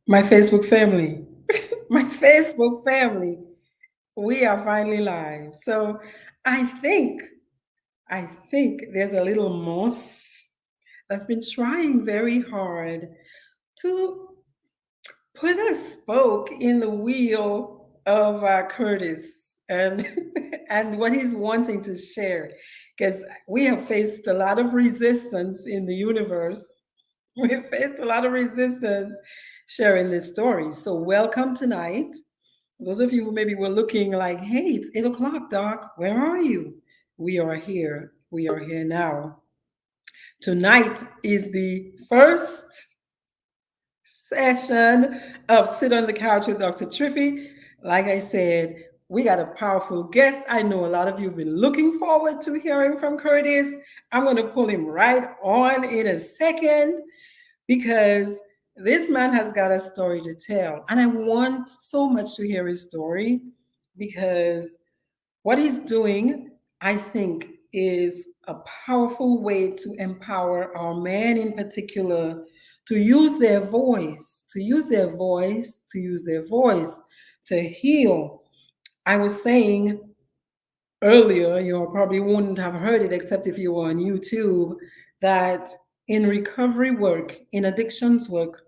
My Facebook family, my Facebook family, we are finally live. So I think, I think there's a little mouse that's been trying very hard to put a spoke in the wheel of Curtis and and what he's wanting to share, because we have faced a lot of resistance in the universe. We've faced a lot of resistance sharing this story. So welcome tonight. Those of you who maybe were looking like, hey, it's 8 o'clock, Doc. Where are you? We are here. We are here now. Tonight is the first session of Sit on the Couch with Dr. Triphi. Like I said, we got a powerful guest. I know a lot of you have been looking forward to hearing from Curtis. I'm going to pull him right on in a second because this man has got a story to tell. And I want so much to hear his story because what he's doing, I think, is a powerful way to empower our men in particular to use their voice, to use their voice, to use their voice to heal. I was saying earlier, you probably wouldn't have heard it except if you were on YouTube, that in recovery work, in addictions work,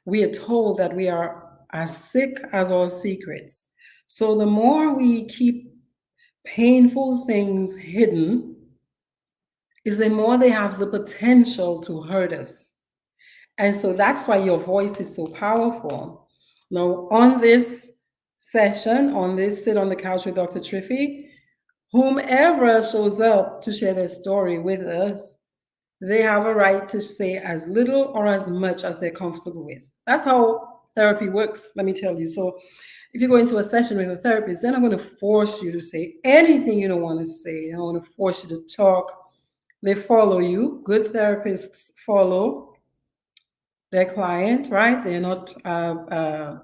we are told that we are as sick as our secrets. So the more we keep painful things hidden, is the more they have the potential to hurt us. And so that's why your voice is so powerful. Now, on this session, on this Sit on the Couch with Dr. Triphi, whomever shows up to share their story with us, they have a right to say as little or as much as they're comfortable with. That's how therapy works, let me tell you. So if you go into a session with a therapist, they're not going to force you to say anything you don't want to say. They don't want to force you to talk. They follow you. Good therapists follow their client, right? They're not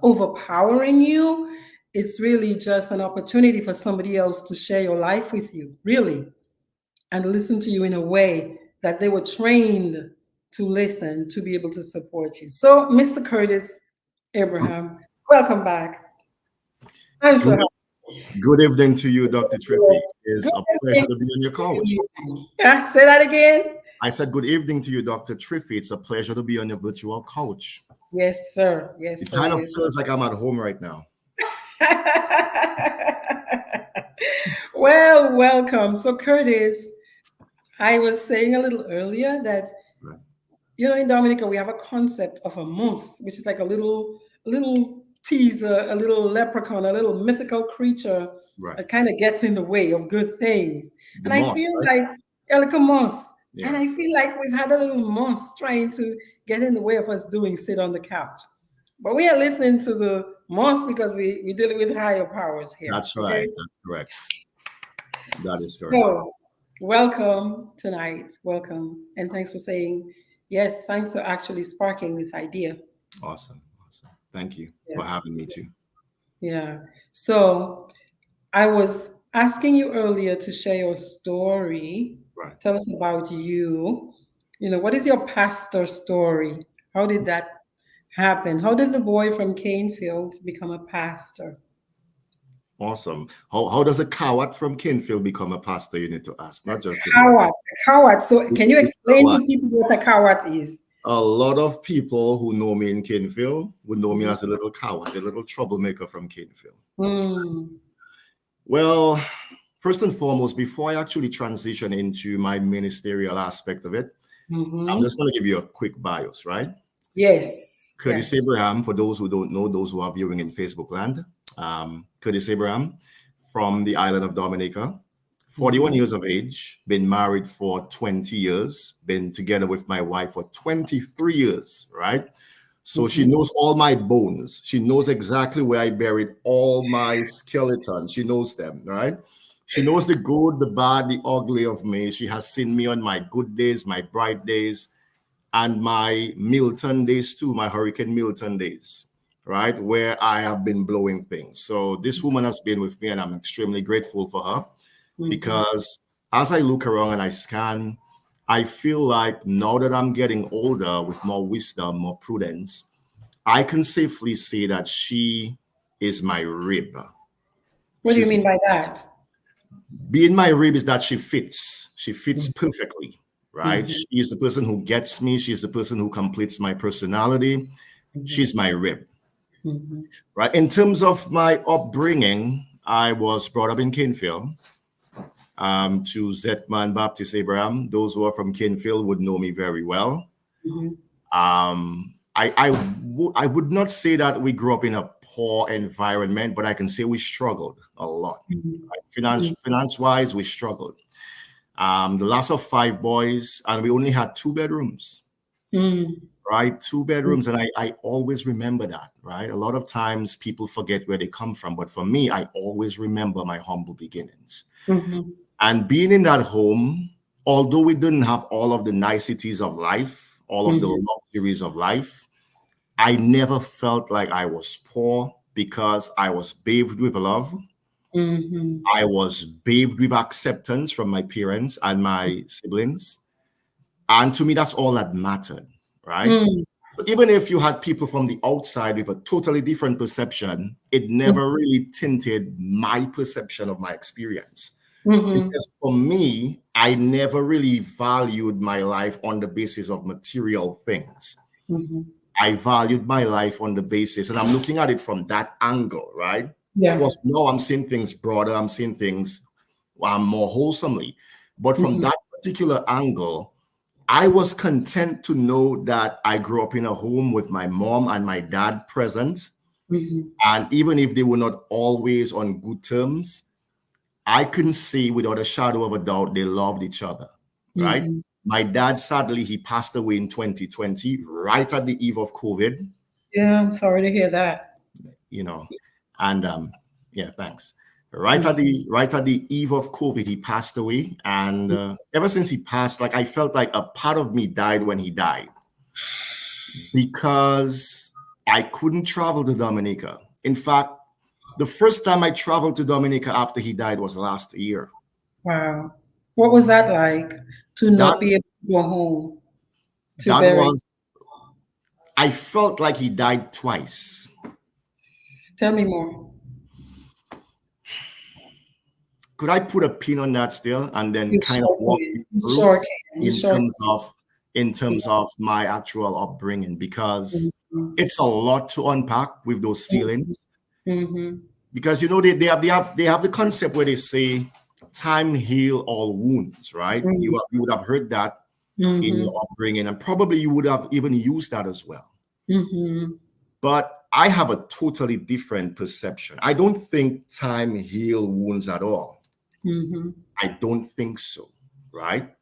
overpowering you. It's really just an opportunity for somebody else to share your life with you, really, and listen to you in a way that they were trained to listen, to be able to support you. So, Mr. Curtis Abraham, welcome back. I'm so Good, happy. good evening to you, Dr. Trippi. It's Good a pleasure evening to be on your to couch. you. Yeah, say that again. I said good evening to you, Dr. Trippi. It's a pleasure to be on your virtual couch. Yes, sir. Yes, It sir. kind of Yes, feels like I'm at home right now. sir. Well, welcome. So, Curtis, I was saying a little earlier that Right. in Dominica we have a concept of a moose, which is like a little teaser, a little leprechaun, a little mythical creature Right. that kind of gets in the way of good things. The And I moss, feel right? like like a mouse. And Yeah. I feel like we've had a little mouse trying to get in the way of us doing sit on the couch. But we are listening to the mouse because we deal with higher powers here. That's Okay. right. That's correct. That is correct. So, welcome tonight. Welcome. And thanks for saying yes. Thanks for actually sparking this idea. Awesome. Awesome. Thank you Yeah. for having me too. Yeah. So, I was asking you earlier to share your story. Right. Tell us about you. What is your pastor story? How did that happen? How did the boy from Canefield become a pastor? Awesome. How does a coward from Kinfield become a pastor? You need to ask, not just the boy. Coward. Coward. So, can you It's explain a to people what a coward is? lot of people who know me in Kinfield would know me as a little coward, a little troublemaker from Kinfield. Mm. Well, first and foremost, before I actually transition into my ministerial aspect of it, I'm Mm-hmm. just going to give you a quick bios, right? Yes, Curtis yes. Abraham, for those who don't know, those who are viewing in Facebook land, Curtis Abraham from the island of Dominica, 41 Mm-hmm. years of age, been married for 20 years, been together with my wife for 23 years, right? So she Mm-hmm. knows all my bones. She knows exactly where I buried all my skeletons. She knows them, right? She knows the good, the bad, the ugly of me. She has seen me on my good days, my bright days, and my Milton days too, my Hurricane Milton days, right? Where I have been blowing things. So this woman has been with me, and I'm extremely grateful for her Mm-hmm. because as I look around and I scan, I feel like now that I'm getting older with more wisdom, more prudence, I can safely say that she is my rib. What do you She's mean by that? being my rib is that she fits. She fits perfectly, right? Mm-hmm. She is the person who gets me. She's the person who completes my personality. She's my rib, Mm-hmm. right? In terms of my upbringing, I was brought up in Kinfield to Zetman Baptist Abraham. Those who are from Kinfield would know me very well. Mm-hmm. I would not say that we grew up in a poor environment, but I can say we struggled a lot. Right? Finance wise, we struggled. The last of 5 boys, and we only had 2 bedrooms. Right, 2 bedrooms, and I always remember that. Right, a lot of times people forget where they come from, but for me, I always remember my humble beginnings. Mm-hmm. And being in that home, although we didn't have all of the niceties of life, all of the luxuries of life, I never felt like I was poor because I was bathed with love. Mm-hmm. I was bathed with acceptance from my parents and my siblings. And to me, that's all that mattered, right? Mm-hmm. So even if you had people from the outside with a totally different perception, it never really tinted my perception of my experience. Mm-hmm. Because for me, I never really valued my life on the basis of material things. Mm-hmm. I valued my life on the basis, and I'm looking at it from that angle, right? Yeah. Of course, now I'm seeing things broader, I'm seeing things more wholesomely. But from that particular angle, I was content to know that I grew up in a home with my mom and my dad present. And even if they were not always on good terms, I can say without a shadow of a doubt they loved each other, right? My dad, sadly, he passed away in 2020, right at the eve of COVID. Yeah, I'm sorry to hear that. You know, and yeah, thanks. Right at the eve of COVID, he passed away, and ever since he passed, like I felt like a part of me died when he died because I couldn't travel to Dominica. In fact, the first time I traveled to Dominica after he died was last year. Wow. What was that like to That not be able to go home to that bury? was I felt like he died twice. Tell me more. Could I put a pin on that still and then You kind of sure walk can. you You through sure can. You in sure terms can. of in terms Yeah. of my actual upbringing because Mm-hmm. it's a lot to unpack with those feelings Mm-hmm. because you know they have the concept where they say time heal all wounds, right? You would have heard that in Mm-hmm. your upbringing and probably you would have even used that as well. Mm-hmm. But I have a totally different perception. I don't think time heal wounds at all. Mm-hmm. I don't think so, right?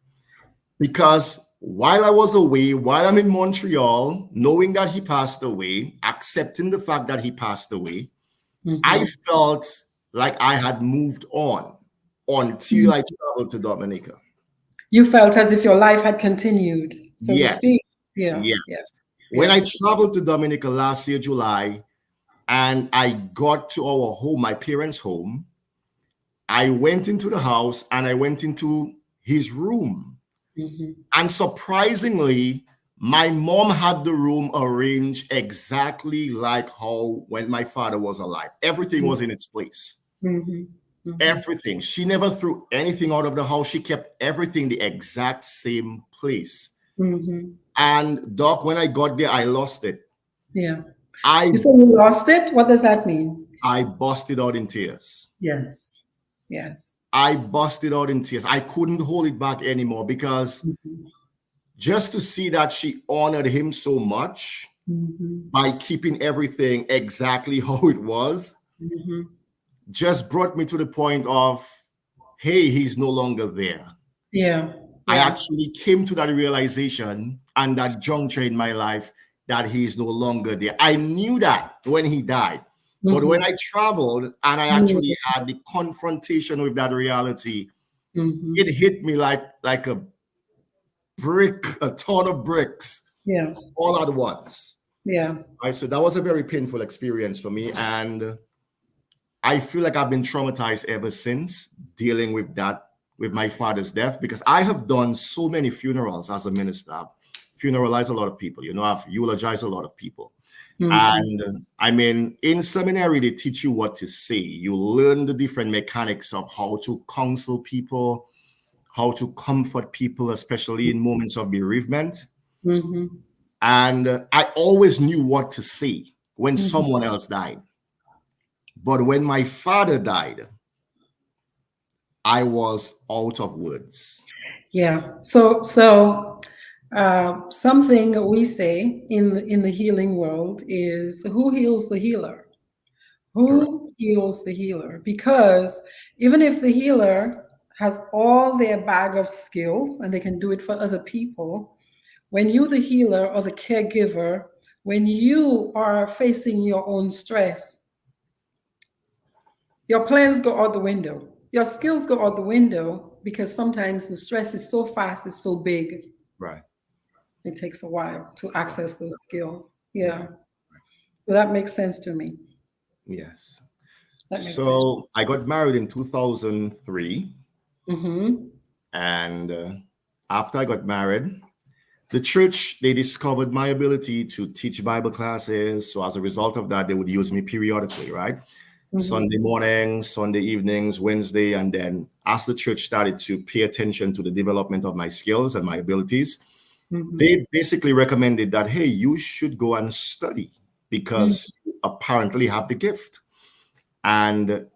Because while I was away, while I'm in Montreal, knowing that he passed away, accepting the fact that he passed away, I Mm-hmm. felt like I had moved on until I traveled to Dominica. You felt as if your life had continued, so to Yes, speak. Yeah. yes. Yeah. When Yeah. I traveled to Dominica last year, July, and I got to our home, my parents' home, I went into the house and I went into his room. Mm-hmm. And surprisingly, my mom had the room arranged exactly like how when my father was alive. Everything was in its place. Mm-hmm. Mm-hmm. Everything. She never threw anything out of the house. She kept everything the exact same place. Mm-hmm. And Doc, when I got there, I lost it. Yeah. I You said you lost it? What does that mean? I busted out in tears. Yes. Yes. I busted out in tears. I couldn't hold it back anymore because Mm-hmm. just to see that she honored him so much Mm-hmm. by keeping everything exactly how it was Mm-hmm. just brought me to the point of, hey, he's no longer there. Yeah. I Yeah. actually came to that realization and that juncture in my life that he's no longer there. I knew that when he died. But when I traveled and I actually had the confrontation with that reality, Mm-hmm. it hit me like a brick, a ton of bricks Yeah. all at once. Yeah. Right. So that was a very painful experience for me. And I feel like I've been traumatized ever since dealing with that, with my father's death, because I have done so many funerals as a minister. I've funeralized a lot of people, I've eulogized a lot of people. Mhm. And I mean, in seminary, they teach you what to say. You learn the different mechanics of how to counsel people, how to comfort people, especially in moments of bereavement. Mhm. And I always knew what to say when Mhm. someone else died. But when my father died, I was out of words. Yeah. So something we say in the healing world is who heals the healer? Correct. Who heals the healer? Because even if the healer has all their bag of skills and they can do it for other people, when you, the healer or the caregiver, when you are facing your own stress, your plans go out the window. Your skills go out the window because sometimes the stress is so fast, it's so big, Right. it takes a while to Right. access those skills. Yeah. Yeah. So that makes sense to me. Yes. That makes sense. So I got married in 2003. Mm-hmm. And after I got married, the church, they discovered my ability to teach Bible classes. So as a result of that, they would use me periodically, right? Mm-hmm. Sunday mornings, Sunday evenings, Wednesday. And then as the church started to pay attention to the development of my skills and my abilities, Mm-hmm. they basically recommended that, hey, you should go and study because you apparently have the gift. And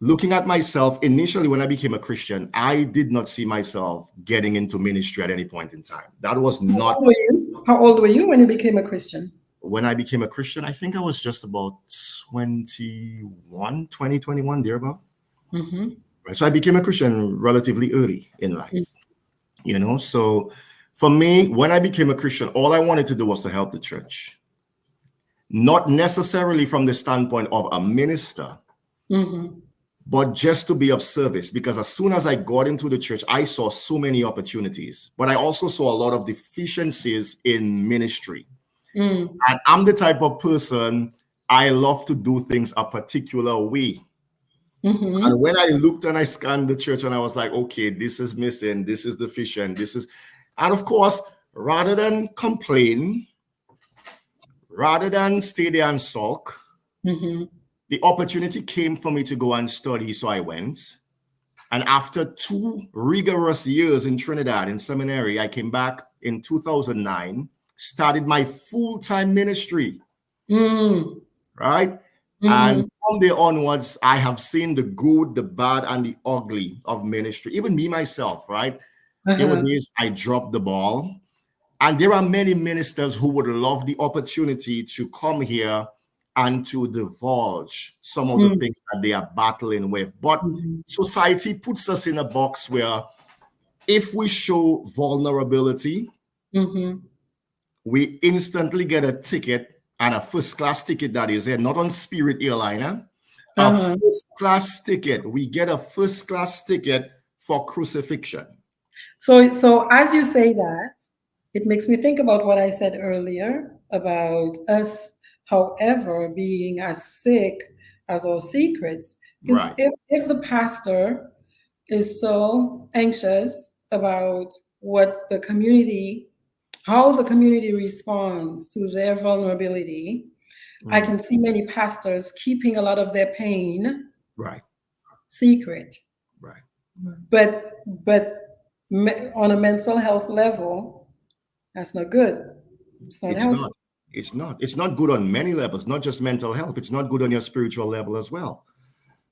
looking at myself, initially when I became a Christian, I did not see myself getting into ministry at any point in time. That was How not old were you? How old were you when you became a Christian? when I became a Christian. I think I was just about 21, 2021, thereabout. Mm-hmm. Right. So I became a Christian relatively early in life. So for me, when I became a Christian, all I wanted to do was to help the church, not necessarily from the standpoint of a minister, Mm-hmm. but just to be of service. Because as soon as I got into the church, I saw so many opportunities, but I also saw a lot of deficiencies in ministry. Mm. And I'm the type of person, I love to do things a particular way. And Mm-hmm. when I looked and I scanned the church and I was like, okay, this is missing, this is deficient, this is, and of course, rather than complain, rather than stay there and sulk, Mm-hmm. the opportunity came for me to go and study. So I went. And after 2 rigorous years in Trinidad in seminary, I came back in 2009, started my full-time ministry, Mm. right? Mm-hmm. And from there onwards, I have seen the good, the bad, and the ugly of ministry. Even me myself, right? There were Uh-huh. days I dropped the ball. And there are many ministers who would love the opportunity to come here and to divulge some of the Mm. things that they are battling with. But Mm-hmm. society puts us in a box where if we show vulnerability, Mm-hmm. we instantly get a ticket, and a first class ticket that is here, not on Spirit Airliner, a Uh-huh. first class ticket. We get a first class ticket for crucifixion. So as you say that, it makes me think about what I said earlier about us, however, being as sick as our secrets. Because Right. if the pastor is so anxious about what the community, how the community responds to their vulnerability, I Mm. can see many pastors keeping a lot of their pain Right. secret. Right. But on a mental health level, that's not good. It's not It's healthy. not. It's not. It's not good on many levels, not just mental health. It's not good on your spiritual level as well.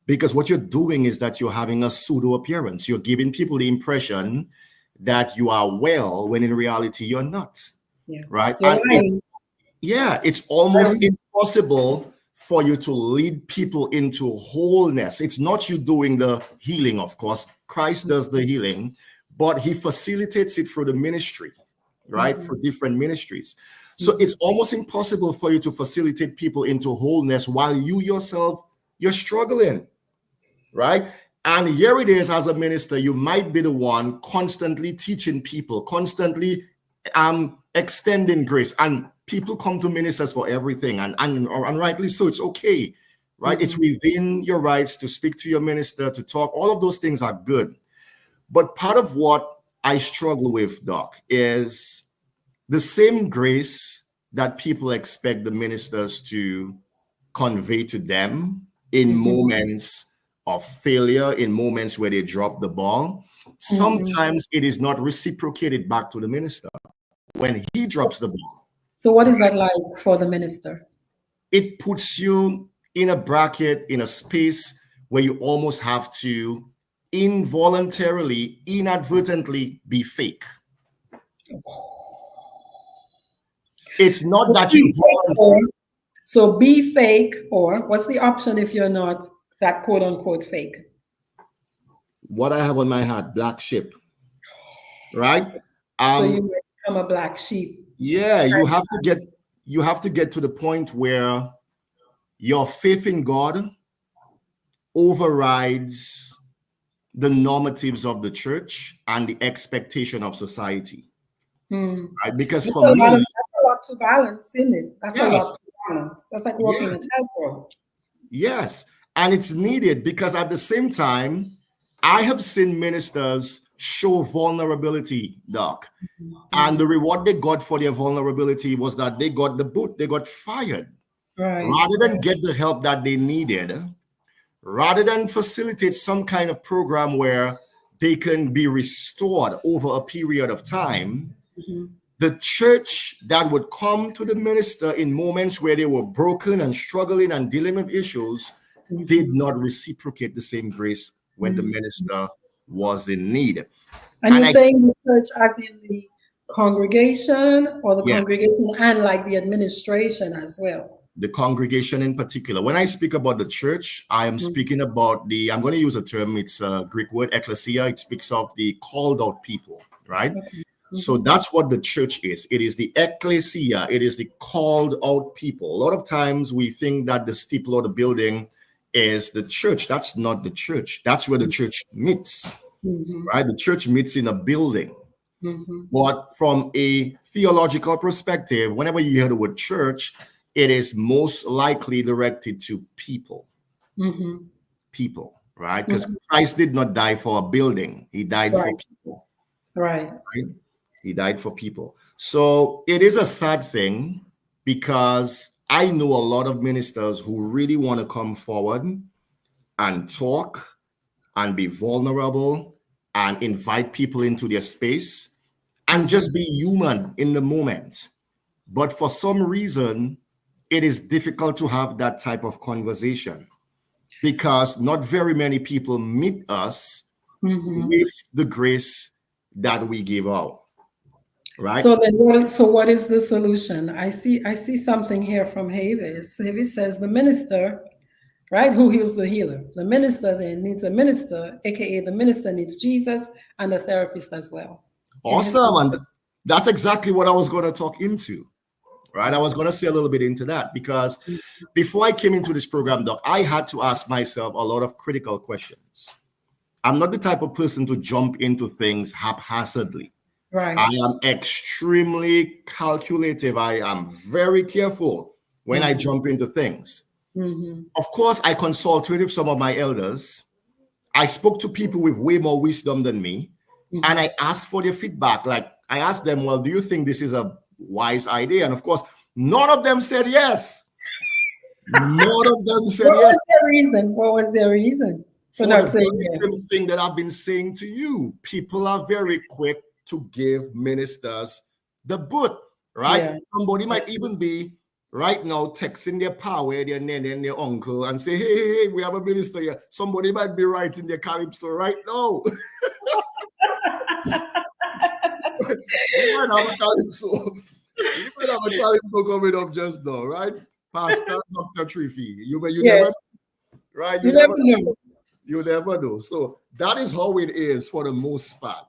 Because what you're doing is that you're having a pseudo appearance. You're giving people the impression that you are well when in reality you're not. Yeah. Right. You're And it's, lying. yeah, it's almost impossible for you to lead people into wholeness. It's not you doing the healing, of course. Christ does the healing, but he facilitates it through the ministry, right? Mhm, For different ministries. So mhm, it's almost impossible for you to facilitate people into wholeness while you yourself, you're struggling, right? And here it is, as a minister, you might be the one constantly teaching people, constantly extending grace. And people come to ministers for everything, and rightly so, it's okay, right? It's mhm, within your rights to speak to your minister, to talk. All of those things are good. But part of what I struggle with, Doc, is the same grace that people expect the ministers to convey to them in moments of failure, in moments where they drop the ball. Sometimes it is not reciprocated back to the minister when he drops the ball. So what is that like for the minister? It puts you in a bracket, in a space where you almost have to involuntarily, inadvertently be fake. It's not that you voluntarily. So be fake, or what's the option if you're not that quote unquote fake? What I have on my hat, black sheep, right? So you become a black sheep. Yeah, you have to get to the point where your faith in God overrides the normatives of the church and the expectation of society. Right? Because that's for me, that's a lot to balance, isn't it? That's a lot yes, to balance. That's like walking a tightrope. yes, and it's needed because at the same time, I have seen ministers show vulnerability, Doc, and the reward they got for their vulnerability was that they got the boot, they got fired, rather than get the help that they needed, rather than facilitate some kind of program where they can be restored over a period of time. The church that would come to the minister in moments where they were broken and struggling and dealing with issues did not reciprocate the same grace when the minister was in need. And you're saying the church as in the congregation, or the congregation and like the administration as well? The congregation in particular. When I speak about the church, I am speaking about I'm going to use a term, it's a Greek word, ecclesia. It speaks of the called out people, right? So that's what the church is. It is the ecclesia. It is the called out people. A lot of times we think that the steeple or the building is the church. That's not the church. That's where the church meets, right? The church meets in a building. But from a theological perspective, whenever you hear the word church, it is most likely directed to people. People, right? Because Christ did not die for a building. He died for people. Right. He died for people. So it is a sad thing because I know a lot of ministers who really want to come forward and talk and be vulnerable and invite people into their space and just be human in the moment. But for some reason, it is difficult to have that type of conversation because not very many people meet us with the grace that we give out. Right. So then, what is the solution? I see something here from Havis. Havis says the minister, right, who heals the healer. The minister then needs a minister, aka the minister needs Jesus and a therapist as well. Awesome, and that's exactly what I was going to talk into. Right, I was going to say a little bit into that because before I came into this program, Doc, I had to ask myself a lot of critical questions. I'm not the type of person to jump into things haphazardly. Right. I am extremely calculative. I am very careful when I jump into things. Of course, I consulted with some of my elders. I spoke to people with way more wisdom than me, and I asked for their feedback. Like I asked them, well, do you think this is a wise idea? And of course, none of them said yes. None of them said yes. What was their reason? What was their reason for not saying yes? The thing that I've been saying to you, people are very quick to give ministers the boot, right? Yeah. Somebody might even be right now texting their power, their nene and their uncle and say, hey, we have a minister here. Somebody might be writing their calypso right now. You might have a calypso. You might have a calypso coming up just now, right? Pastor Dr. Triphi. You never, right? You never know. You never know. So that is how it is for the most part.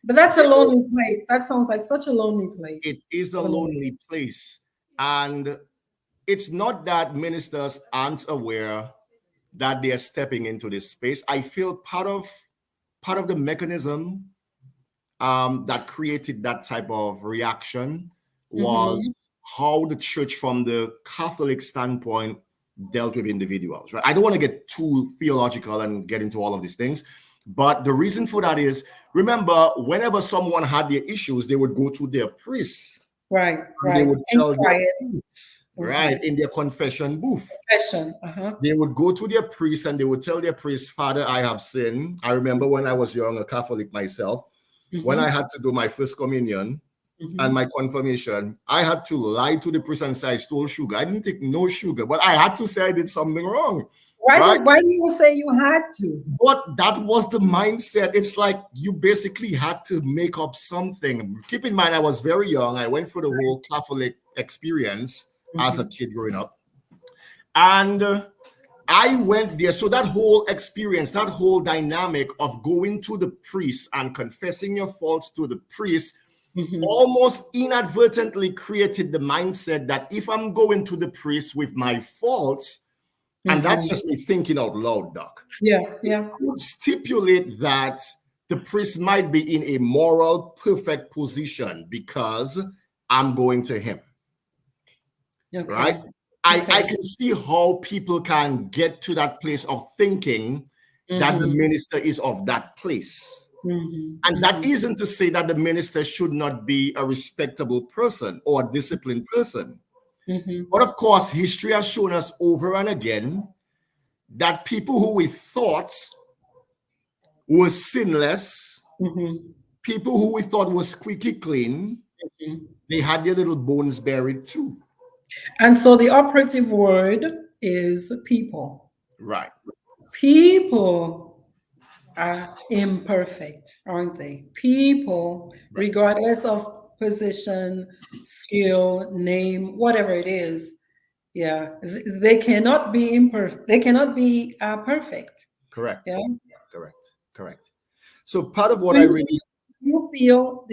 But that's a lonely place. That sounds like such a lonely place. It is a lonely place. And it's not that ministers aren't aware that they're stepping into this space. I feel part of the mechanism that created that type of reaction was how the church from the Catholic standpoint dealt with individuals, right? I don't want to get too theological and get into all of these things, but the reason for that is, remember, whenever someone had their issues, they would go to their priests. Right, And they right. would And tell their quiet. priest, Mhm. right, in their confession booth. Confession. Uh-huh. They would go to their priest and they would tell their priest, Father, I have sinned. I remember when I was young, a Catholic myself, when I Mhm. had to do my first communion and Mhm. my confirmation, I had to lie to the priest and say I stole sugar. I didn't take no sugar, but I had to say I did something wrong, right? Why do you say you had to? But that was the mindset. It's like you basically had to make up something. Keep in mind, I was very young. I went through the whole Catholic experience as a Mhm. kid growing up. And I went there. So that whole experience, that whole dynamic of going to the priest and confessing your faults to the priest Mhm. almost inadvertently created the mindset that if I'm going to the priest with my faults, and that's Mhm. just me thinking out loud, Doc, Yeah, it yeah. could stipulate that the priest might be in a moral perfect position because I'm going to him, right? Okay. I Okay. can see how people can get to that place of thinking that the Mhm. minister is of that place. Mhm. And that Mhm. isn't to say that the minister should not be a respectable person or a disciplined person. Mhm. But of course, history has shown us over and again that people who we thought were sinless, Mhm. people who we thought were squeaky clean, Mhm. they had their little bones buried too. And so the operative word is people. Right. People are imperfect, aren't they? People, Right. regardless of position, skill, name, whatever it is, yeah, they cannot be imperfect. They cannot be perfect. Correct. Yeah. Correct. Correct. So part of what Do I you, really do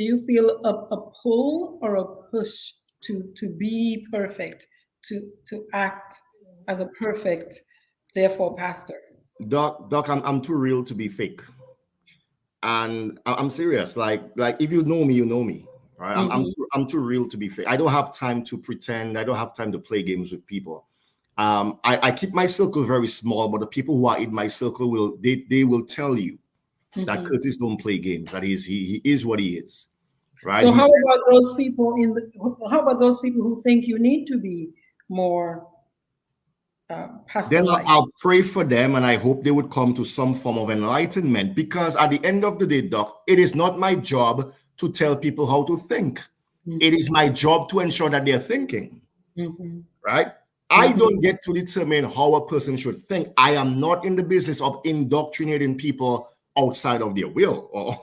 you feel a pull or a push to be perfect, to act as a perfect, therefore pastor? Doc, I'm too real to be fake. And I'm serious. Like if you know me, you know me. Right. Mm-hmm. I'm too real to be fake. I don't have time to pretend. I don't have time to play games with people. I keep my circle very small, but the people who are in my circle they will tell you that Mm-hmm. Curtis don't play games. That he is what he is. Right. So how He's about those people how about those people who think you need to be more pastor then like? I'll pray for them and I hope they would come to some form of enlightenment because at the end of the day, Doc, it is not my job to tell people how to think. It Mm-hmm. is my job to ensure that they're thinking, Mm-hmm. right? I Mm-hmm. don't get to determine how a person should think. I am not in the business of indoctrinating people outside of their will, or,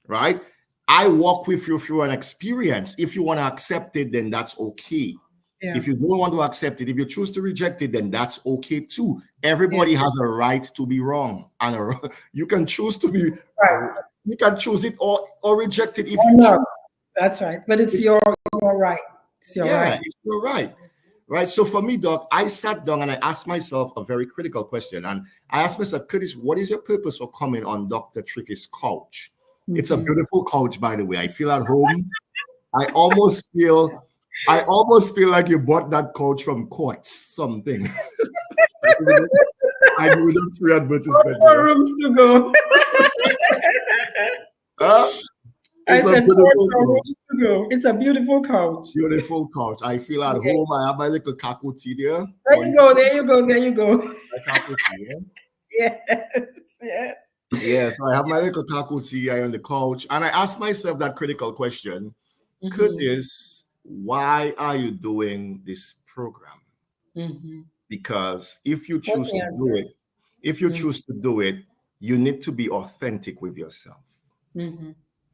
right? I walk with you through an experience. If you want to accept it, then that's okay. Yeah. If you don't want to accept it, if you choose to reject it, then that's okay too. Yeah. Everybody has a right to be wrong, and you can choose to be, Right. you can choose it or reject it if Or you not. choose. That's right. But it's It's, your right. It's your yeah, right. it's your right. Right. So for me, Doc, I sat down and I asked myself a very critical question. And I asked myself, Curtis, what is your purpose for coming on Dr. Triphi's couch? It's a Mm-hmm. beautiful couch, by the way. I feel at home. I almost feel I almost feel like you bought that couch from Quartz, something. I give it a free advertisement Also there. rooms to go. I It's a said beautiful also couch. rooms to go. It's a beautiful couch. Beautiful couch. I feel at Yeah. home. I have my little kakuti there. There you go. There you go. There you go. My kakuti, yeah. Yes. Yes. Yeah, so I have my little kakuti on the couch, and I asked myself that critical question, Mm-hmm. Curtis, why are you doing this program? Mm-hmm. Because if you What's choose the to do answer? it, if you Mm-hmm. choose to do it, you need to be authentic with yourself, Mm-hmm.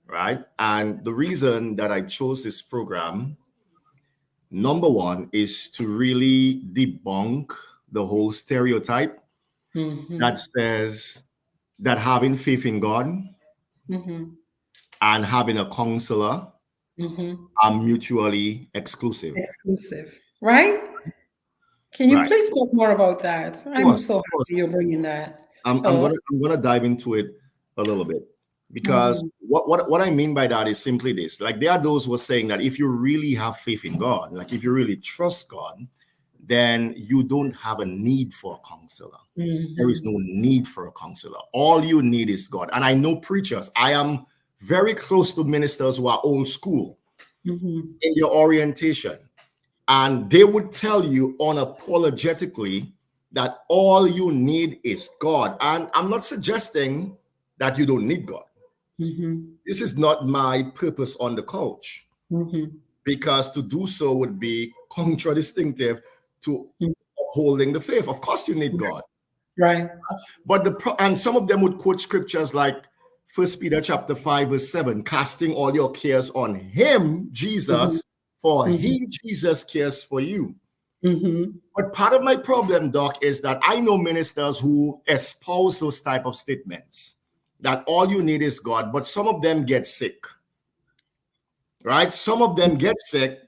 right? And the reason that I chose this program, number one, is to really debunk the whole stereotype that Mm-hmm. says that having faith in God Mm-hmm. and having a counselor Mm-hmm. are mutually exclusive. Exclusive, right? Can you Right. please talk more about that? Of I'm course, so of course. happy you're bringing that I'm up. gonna dive into it a little bit because Mm-hmm. what I mean by that is simply this: like there are those who are saying that if you really have faith in God, like if you really trust God, then you don't have a need for a counselor. There is Mm-hmm. no need for a counselor. All you need is God. And I know preachers. I am very close to ministers who are old school. in your orientation. And they would tell you unapologetically that all you need is God. And I'm not suggesting that you don't need God. This is not my purpose on the couch, because to do so would be contradistinctive to upholding the faith. Of course, you need God. Right. But and some of them would quote scriptures like 1 Peter chapter 5, verse 7, casting all your cares on him, Jesus, for he, Jesus, cares for you. But part of my problem, Doc, is that I know ministers who espouse those type of statements, that all you need is God, but some of them get sick, right? Some of them get sick,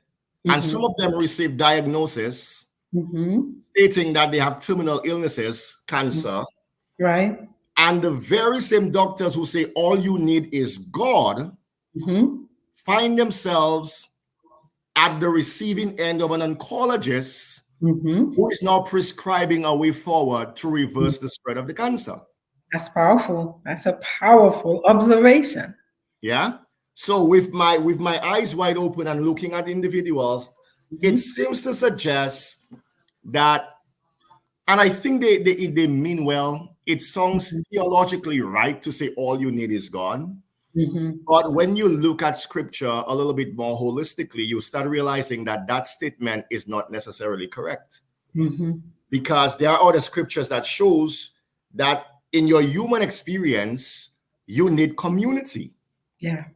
and some of them receive diagnosis stating that they have terminal illnesses, cancer. Right. And the very same doctors who say all you need is God find themselves at the receiving end of an oncologist who is now prescribing a way forward to reverse the spread of the cancer. That's powerful. That's a powerful observation. Yeah. So with my eyes wide open and looking at individuals, it seems to suggest that, and I think they mean well. It sounds theologically right to say all you need is God. But when you look at scripture a little bit more holistically, you start realizing that that statement is not necessarily correct. Because there are other scriptures that shows that in your human experience, you need community. Yeah.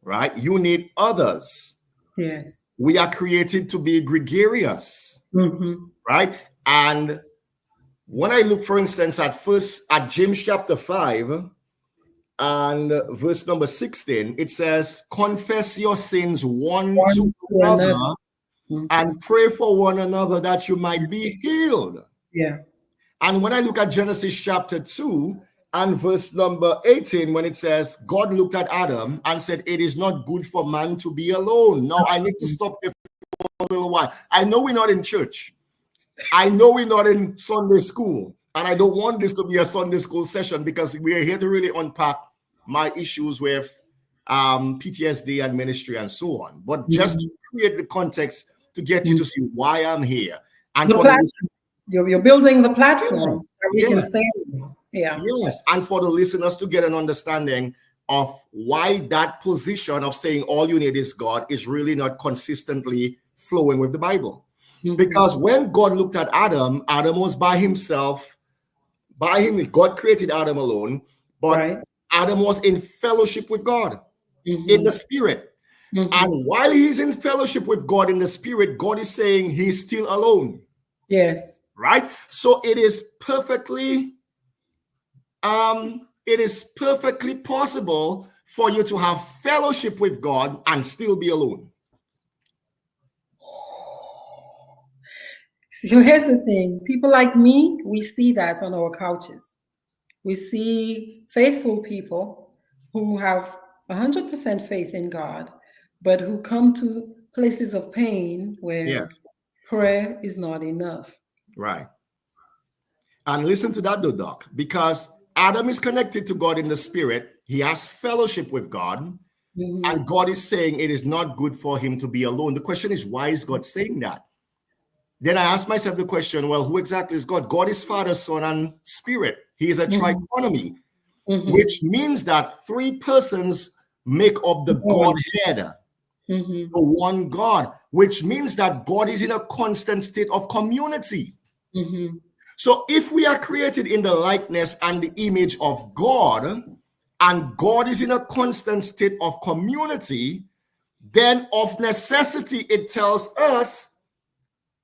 Right? You need others. Yes. We are created to be gregarious. Right? And when I look, for instance, at James chapter 5 and verse number 16, it says, confess your sins one to another and pray for one another that you might be healed. Yeah. And when I look at Genesis chapter 2 and verse number 18, when it says, God looked at Adam and said, it is not good for man to be alone. Now I need to stop there for a little while. I know we're not in church. I know we're not in Sunday school, and I don't want this to be a Sunday school session, because we are here to really unpack my issues with PTSD and ministry and so on. But just to create the context to get you to see why I'm here. And the platform. You're building the platform that we can stand in. Yeah. Yes, and for the listeners to get an understanding of why that position of saying all you need is God is really not consistently flowing with the Bible. Because when God looked at Adam, Adam was by himself. By him, God created Adam alone, but Adam was in fellowship with God in the spirit. And while he's in fellowship with God in the spirit, God is saying he's still alone. Yes. Right? So it is perfectly possible for you to have fellowship with God and still be alone. So here's the thing. People like me, we see that on our couches. We see faithful people who have 100% faith in God, but who come to places of pain where prayer is not enough. Right. And listen to that though, Doc, because Adam is connected to God in the spirit. He has fellowship with God, and God is saying it is not good for him to be alone. The question is, why is God saying that? Then I ask myself the question, well, who exactly is God? God is Father, Son, and Spirit. He is a trichotomy, which means that three persons make up the Godhead, the one God, which means that God is in a constant state of community. So if we are created in the likeness and the image of God, and God is in a constant state of community, then of necessity it tells us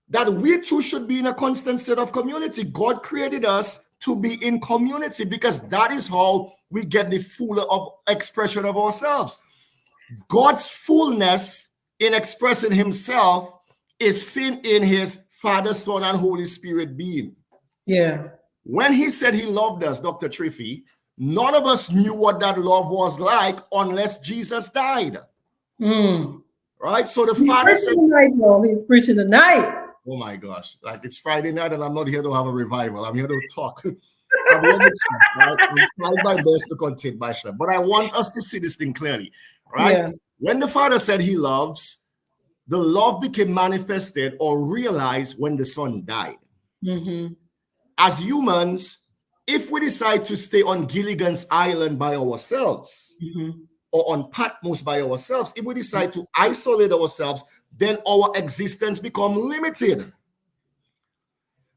that we too should be in a constant state of community. God created us to be in community, because that is how we get the full of expression of ourselves. God's fullness in expressing himself is seen in his Father, Son, and Holy Spirit being. Yeah. When he said he loved us, Dr. Triphi, none of us knew what that love was like unless Jesus died. Right? So the Father said, he's preaching tonight. Oh my gosh, like it's Friday night and I'm not here to have a revival. I'm here to talk. I'm trying my best to contain myself, but I want us to see this thing clearly, right? When the Father said he loves, the love became manifested or realized when the son died. Mm-hmm. As humans, if we decide to stay on Gilligan's Island by ourselves, Mm-hmm. or on Patmos by ourselves, if we decide to isolate ourselves, then our existence becomes limited.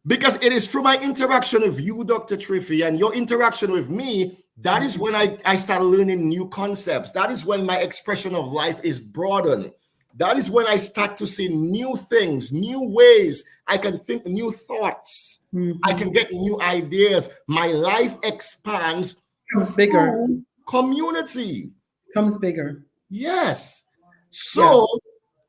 Because it is through my interaction with you, Dr. Triphi, and your interaction with me, that is when I start learning new concepts. That is when my expression of life is broadened. That is when I start to see new things, new ways. I can think new thoughts. I can get new ideas. My life expands Becomes bigger. through community. Becomes bigger. Yes. Yeah. So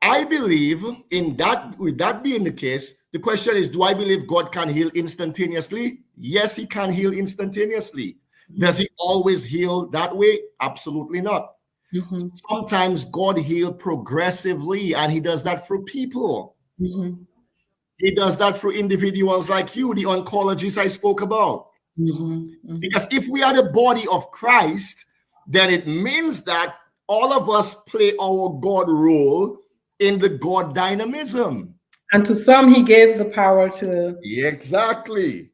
I believe in that. With that being the case, the question is, do I believe God can heal instantaneously? Yes, he can heal instantaneously. Does he always heal that way? Absolutely not. Mm-hmm. Sometimes God heals progressively, and he does that through people. Mm-hmm. He does that through individuals like you, the oncologists I spoke about. Mm-hmm. Because if we are the body of Christ, then it means that all of us play our God role in the God dynamism. And to some, he gave the power to. Exactly.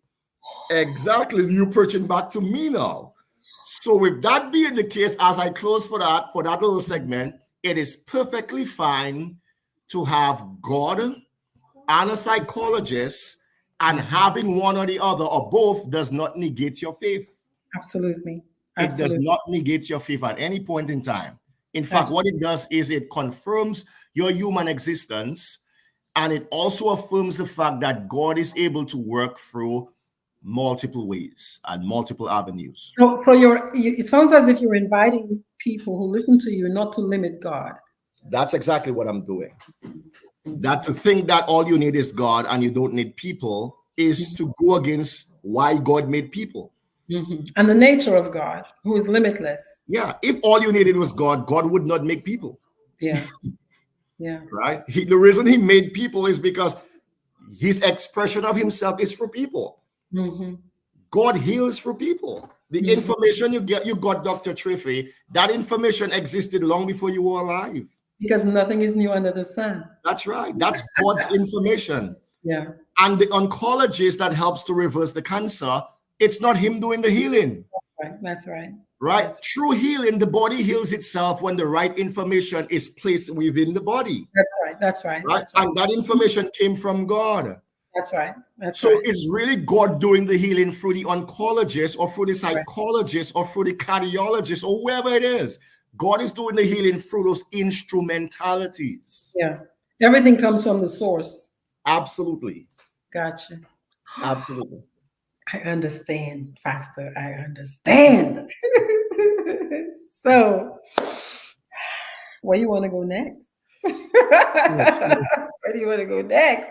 Exactly. You preaching back to me now. So with that being the case, as I close for that little segment, it is perfectly fine to have God and a psychologist, and having one or the other or both does not negate your faith. Absolutely. It does Absolutely. not negate your faith at any point in time. In fact, That's what it does is it confirms your human existence, and it also affirms the fact that God is able to work through multiple ways and multiple avenues. so it sounds as if you're inviting people who listen to you not to limit God. That's exactly what I'm doing. That to think that all you need is God and you don't need people is to go against why God made people. Mm-hmm. And the nature of God, who is limitless. Yeah, if all you needed was God, God would not make people. Yeah. Yeah. Right? The reason he made people is because his expression of himself is for people. Mm-hmm. God heals for people. The information you got, Dr. Triphi, that information existed long before you were alive. Because nothing is new under the sun. That's right. That's God's information. Yeah. And the oncologist that helps to reverse the cancer, it's not him doing the healing. Right. That's right. Right? That's True healing, the body heals itself when the right information is placed within the body. right. That's right. Right? That's right. And that information came from God. That's right. That's So right. it's really God doing the healing through the oncologist or through the psychologist or through the cardiologist or whoever it is. God is doing the healing through those instrumentalities. Yeah. Everything comes from the source. Absolutely. Gotcha. Absolutely. I understand, Pastor. I understand. So, where you want to go next? Where do you want to go next?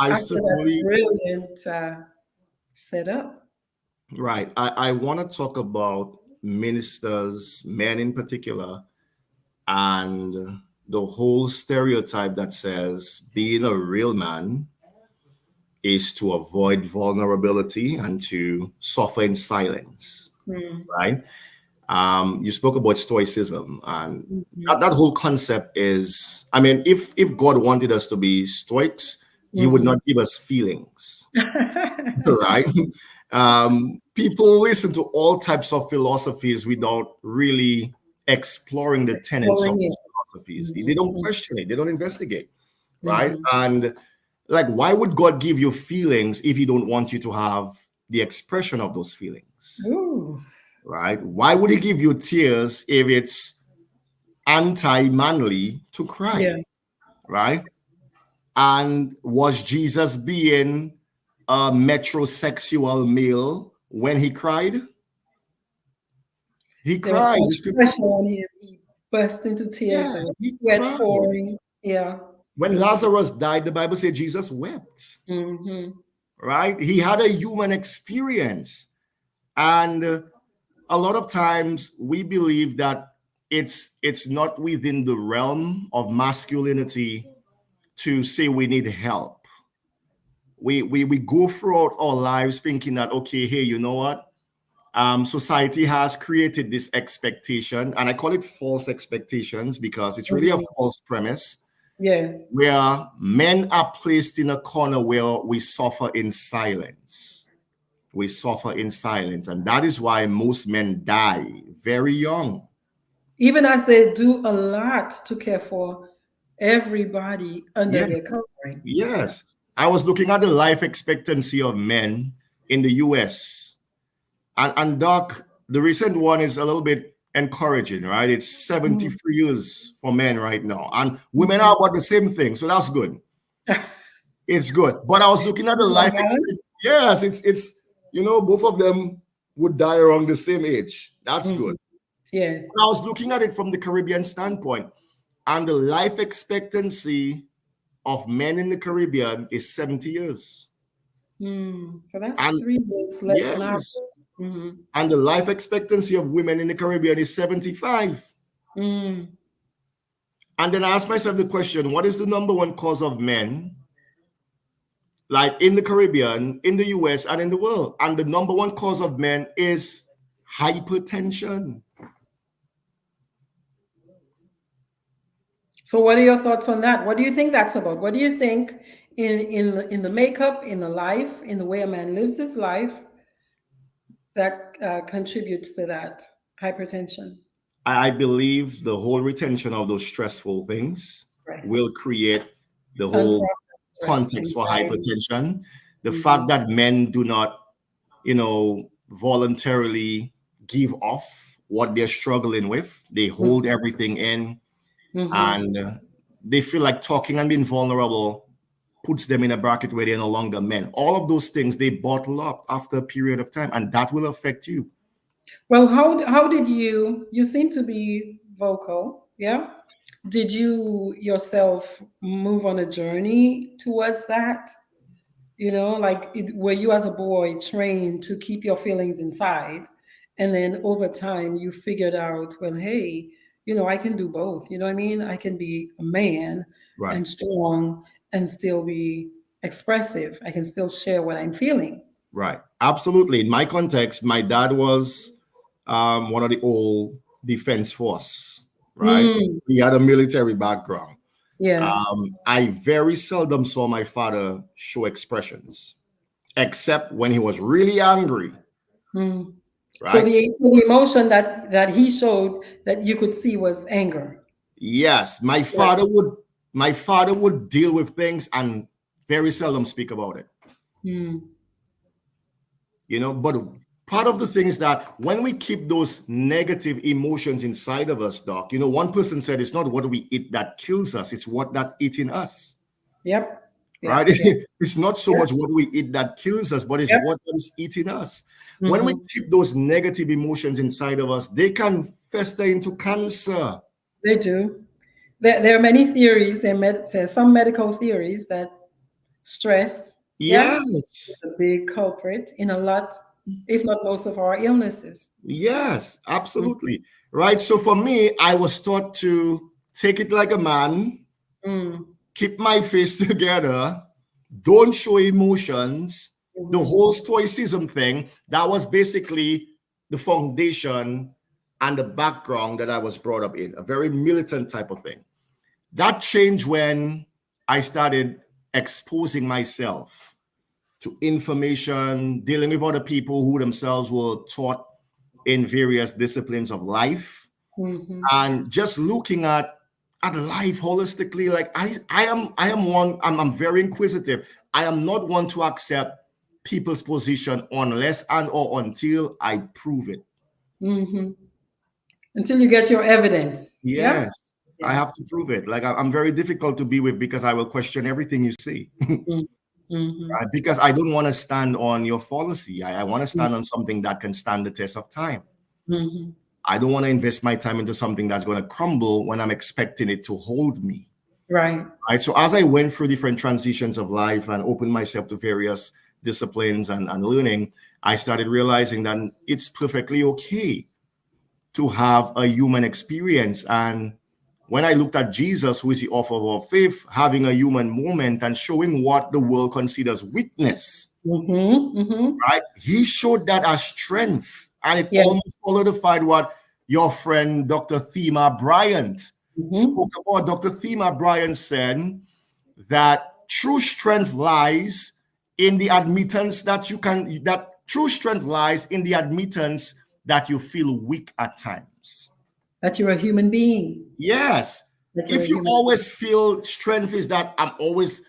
I certainly brilliant setup. Right. I want to talk about ministers, men in particular, and the whole stereotype that says being a real man is to avoid vulnerability and to suffer in silence. Right. You spoke about stoicism, and that whole concept is, I mean, if God wanted us to be stoics, he would not give us feelings. Right. People listen to all types of philosophies without really exploring the tenets of those philosophies. They don't question it, they don't investigate. Right. And like, why would God give you feelings if he don't want you to have the expression of those feelings? Ooh. Right? Why would he give you tears if it's anti-manly to cry? Yeah. Right? And was Jesus being a metrosexual male when he cried? He There was cried. so much pressure on him. He burst into tears. Yeah, There was he sweat cried. pouring. Yeah. When Lazarus died, the Bible said Jesus wept. Right? He had a human experience. And a lot of times we believe that it's not within the realm of masculinity to say we need help. We go throughout our lives thinking that, okay, hey, you know what? Society has created this expectation, and I call it false expectations because it's really a false premise, Yes. where men are placed in a corner where we suffer in silence. We suffer in silence. And that is why most men die very young. Even as they do a lot to care for everybody under Yeah, their covering. Yeah. yes. I was looking at the life expectancy of men in the US. And Doc, the recent one is a little bit encouraging, right? It's Mhm. 73 years for men right now. And women Mhm. are about the same thing. So that's good. It's good. But I was looking at the Not life bad. expectancy. Yes, it's both of them would die around the same age. That's good. Mhm. Yes. But I was looking at it from the Caribbean standpoint, and the life expectancy of men in the Caribbean is 70 years. So that's And 3 years less than ours. yes, Hmm. and the life expectancy of women in the Caribbean is 75. Mm. And then I asked myself the question, what is the number one cause of men, like in the Caribbean, in the US, and in the world? And the number one cause of men is hypertension. So, what are your thoughts on that? What do you think that's about? What do you think in the makeup, in the life, in the way a man lives his life that contributes to that hypertension? I believe the whole retention of those stressful things Stress, will create the whole unprocessed stress, context for anxiety. hypertension. The fact Hmm. that men do not, voluntarily give off what they're struggling with, they hold everything in, Hmm. and they feel like talking and being vulnerable puts them in a bracket where they're no longer men. All of those things they bottle up after a period of time, and that will affect you. Well, how did you seem to be vocal, yeah? Did you yourself move on a journey towards that? Like were you as a boy trained to keep your feelings inside? And then over time you figured out, well, hey, I can do both. You know what I mean? I can be a man Right. and strong and still be expressive. I can still share what I'm feeling. Right. Absolutely. In my context, my dad was one of the old defense force, right? Mm, He had a military background. yeah. I very seldom saw my father show expressions, except when he was really angry, Mm. So right? the emotion that he showed that you could see was anger. Yes, Yeah. my father would deal with things and very seldom speak about it. Mm. But part of the thing is that when we keep those negative emotions inside of us, Doc, one person said it's not what we eat that kills us, it's what that eating us, Yep. right? Yep. Yep. It's not so Yep. much what we eat that kills us, but it's Yep. what is eating us. When we Hmm. keep those negative emotions inside of us, they can fester into cancer. They do. There are many theories. There's some medical theories that stress, yeah, is Yes, a big culprit in a lot, if not most of our illnesses. yes, Mm, absolutely. Right. So for me, I was taught to take it like a man, mm, keep my face together, don't show emotions. The mhm. whole stoicism thing, that was basically the foundation and the background that I was brought up in, a very militant type of thing. That changed when I started exposing myself to information, dealing with other people who themselves were taught in various disciplines of life, Mhm. and just looking at life holistically. Like I'm very inquisitive. I am not one to accept people's position unless and or until I prove it. Mhm. Until you get your evidence. Yep. Yes, I Yeah. have to prove it. Like I'm very difficult to be with because I will question everything you say. Mm, mhm. Right? Because I don't want to stand on your fallacy. I want to stand on something that can stand the test of time. Mhm. I don't want to invest my time into something that's going to crumble when I'm expecting it to hold me. Right. Right. So as I went through different transitions of life and opened myself to various disciplines and learning, I started realizing that it's perfectly okay to have a human experience. And when I looked at Jesus, who is the author of our faith, having a human moment and showing what the world considers weakness, Mhm. Mhm. right? He showed that as strength. And it Yeah. almost solidified what your friend Dr. Thema Bryant spoke about, Dr. Thema Bryan said that true strength lies in the admittance that true strength lies in the admittance that you feel weak at times. That you're a human being. Yes. That you're a If you human always feel strength is that I'm always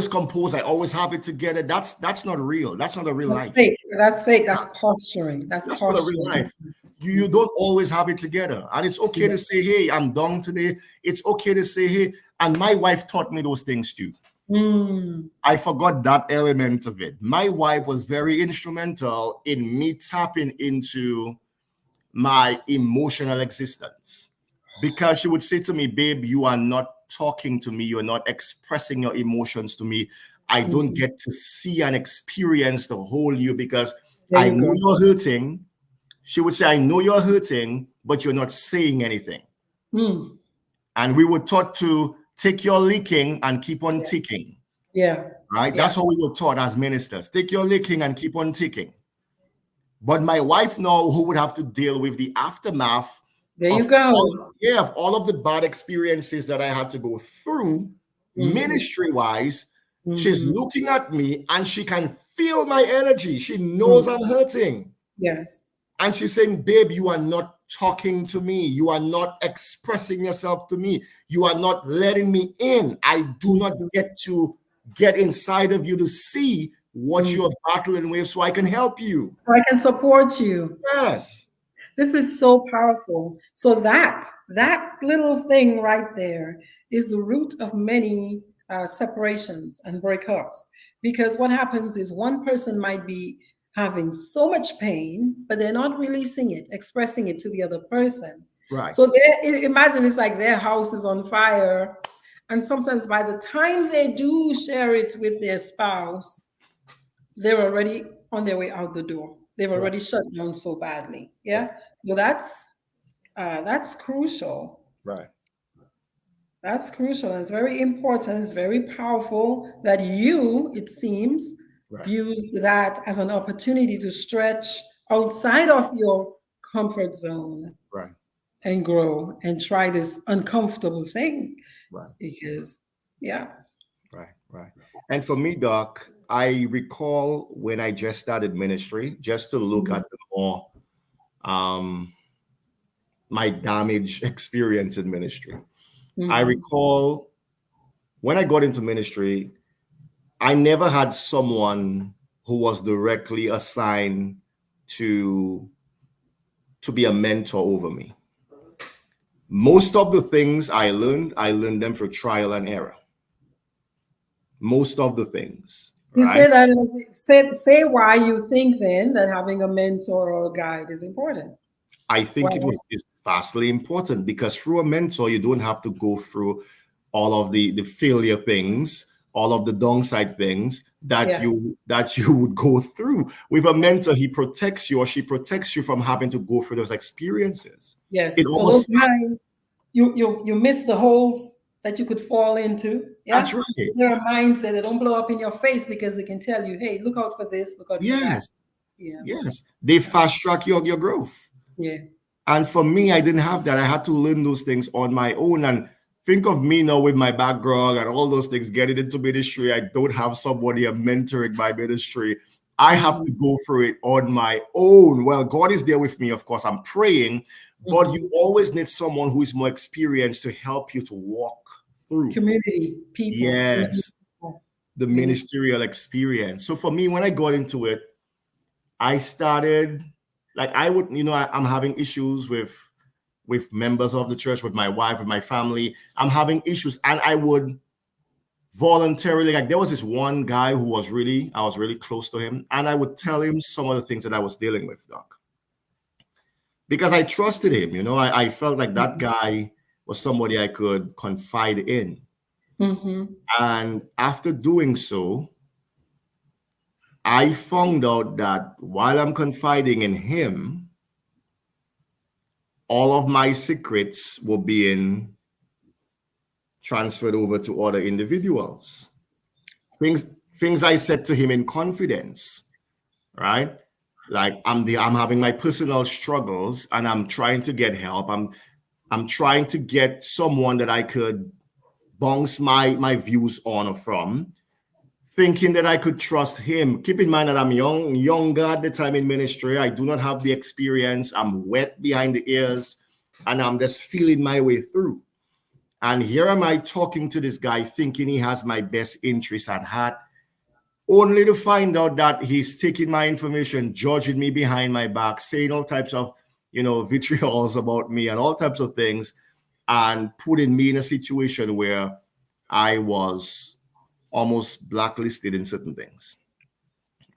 composed, I always have it together, that's not real. That's not a real That's life. fake. That's fake. That's posturing. That's That's not a real posturing. life. You don't always have it together. And it's okay to say, hey, I'm down today. It's okay to say, hey, and my wife taught me those things too. I forgot that element of it. My wife was very instrumental in me tapping into my emotional existence, because she would say to me, babe, you are not talking to me. You're not expressing your emotions to me. I don't get to see and experience the whole you, because There I you know go. you're hurting. She would say, I know you're hurting, but you're not saying anything. And we were taught to take your licking and keep on ticking. Yeah. Right? Yeah. That's how we were taught as ministers. Take your licking and keep on ticking. But my wife now, who would have to deal with the aftermath There you of go. of all of the bad experiences that I had to go through ministry-wise, she's looking at me and she can feel my energy. She knows I'm hurting. Yes. And she's saying, babe, you are not talking to me. You are not expressing yourself to me. You are not letting me in. I do not get to get inside of you to see what you're battling with so I can help you. I can support you. Yes. This is so powerful. So that little thing right there is the root of many separations and breakups. Because what happens is one person might be having so much pain, but they're not releasing it, expressing it to the other person. Right. So imagine it's like their house is on fire, and sometimes by the time they do share it with their spouse, they're already on their way out the door. They've already shut down so badly. Yeah. So that's crucial. Right. That's crucial. And it's very important. It's very powerful that you, it seems, use that as an opportunity to stretch outside of your comfort zone. Right. And grow and try this uncomfortable thing. Right. Because, yeah. Right. Right. And for me, Doc, I recall when I just started ministry, just to look at the more my damage experience in ministry. I recall when I got into ministry, I never had someone who was directly assigned to be a mentor over me. Most of the things I learned them through trial and error. Most of the things. You right? say that, say why you think then that having a mentor or a guide is important. I think it's vastly important, because through a mentor, you don't have to go through all of the failure things, all of the downside things that you would go through. With a mentor, he protects you or she protects you from having to go through those experiences. Yes. So those minds, you miss the holes that you could fall into. Yeah. That's right. There are minds that they don't blow up in your face because they can tell you, hey, look out for this, look out for that. Yeah. Yes. They fast track your growth. Yes. And for me, I didn't have that. I had to learn those things on my own. And think of me now with my background and all those things, getting into ministry. I don't have somebody mentoring my ministry. I have to go through it on my own. Well, God is there with me, of course. I'm praying, but you always need someone who is more experienced to help you to walk through. Community, people. Yes. The ministerial experience. So for me, when I got into it, I started, like I would, I'm having issues with members of the church, with my wife, with my family. I'm having issues, and I would voluntarily, like there was this one guy who I was really close to him, and I would tell him some of the things that I was dealing with, Doc, because I trusted him. I felt like that guy was somebody I could confide in. And after doing so, I found out that while I'm confiding in him, all of my secrets were being transferred over to other individuals. Things I said to him in confidence, right? Like I'm having my personal struggles and I'm trying to get help. I'm trying to get someone that I could bounce my views on or from, thinking that I could trust him. Keep in mind that I'm younger at the time in ministry. I do not have the experience. I'm wet behind the ears, and I'm just feeling my way through. And here am I talking to this guy, thinking he has my best interest at heart, only to find out that he's taking my information, judging me behind my back, saying all types of, vitriols about me and all types of things, and putting me in a situation where I was almost blacklisted in certain things.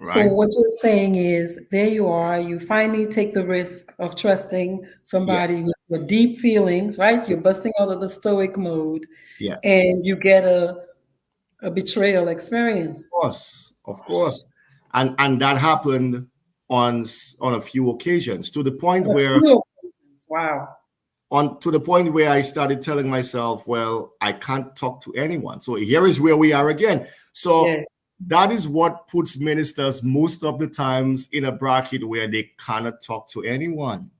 So Right? what you're saying is, there you are, you finally take the risk of trusting Yeah. somebody with your deep feelings, right? You're busting out of the stoic mode, Yes. and you get a betrayal experience. Of course. Of course. And that happened on a few occasions, to the point On a where few occasions. Wow. I started telling myself, well, I can't talk to anyone. So here is where we are again. So Yeah. that is what puts ministers most of the times in a bracket where they cannot talk to anyone.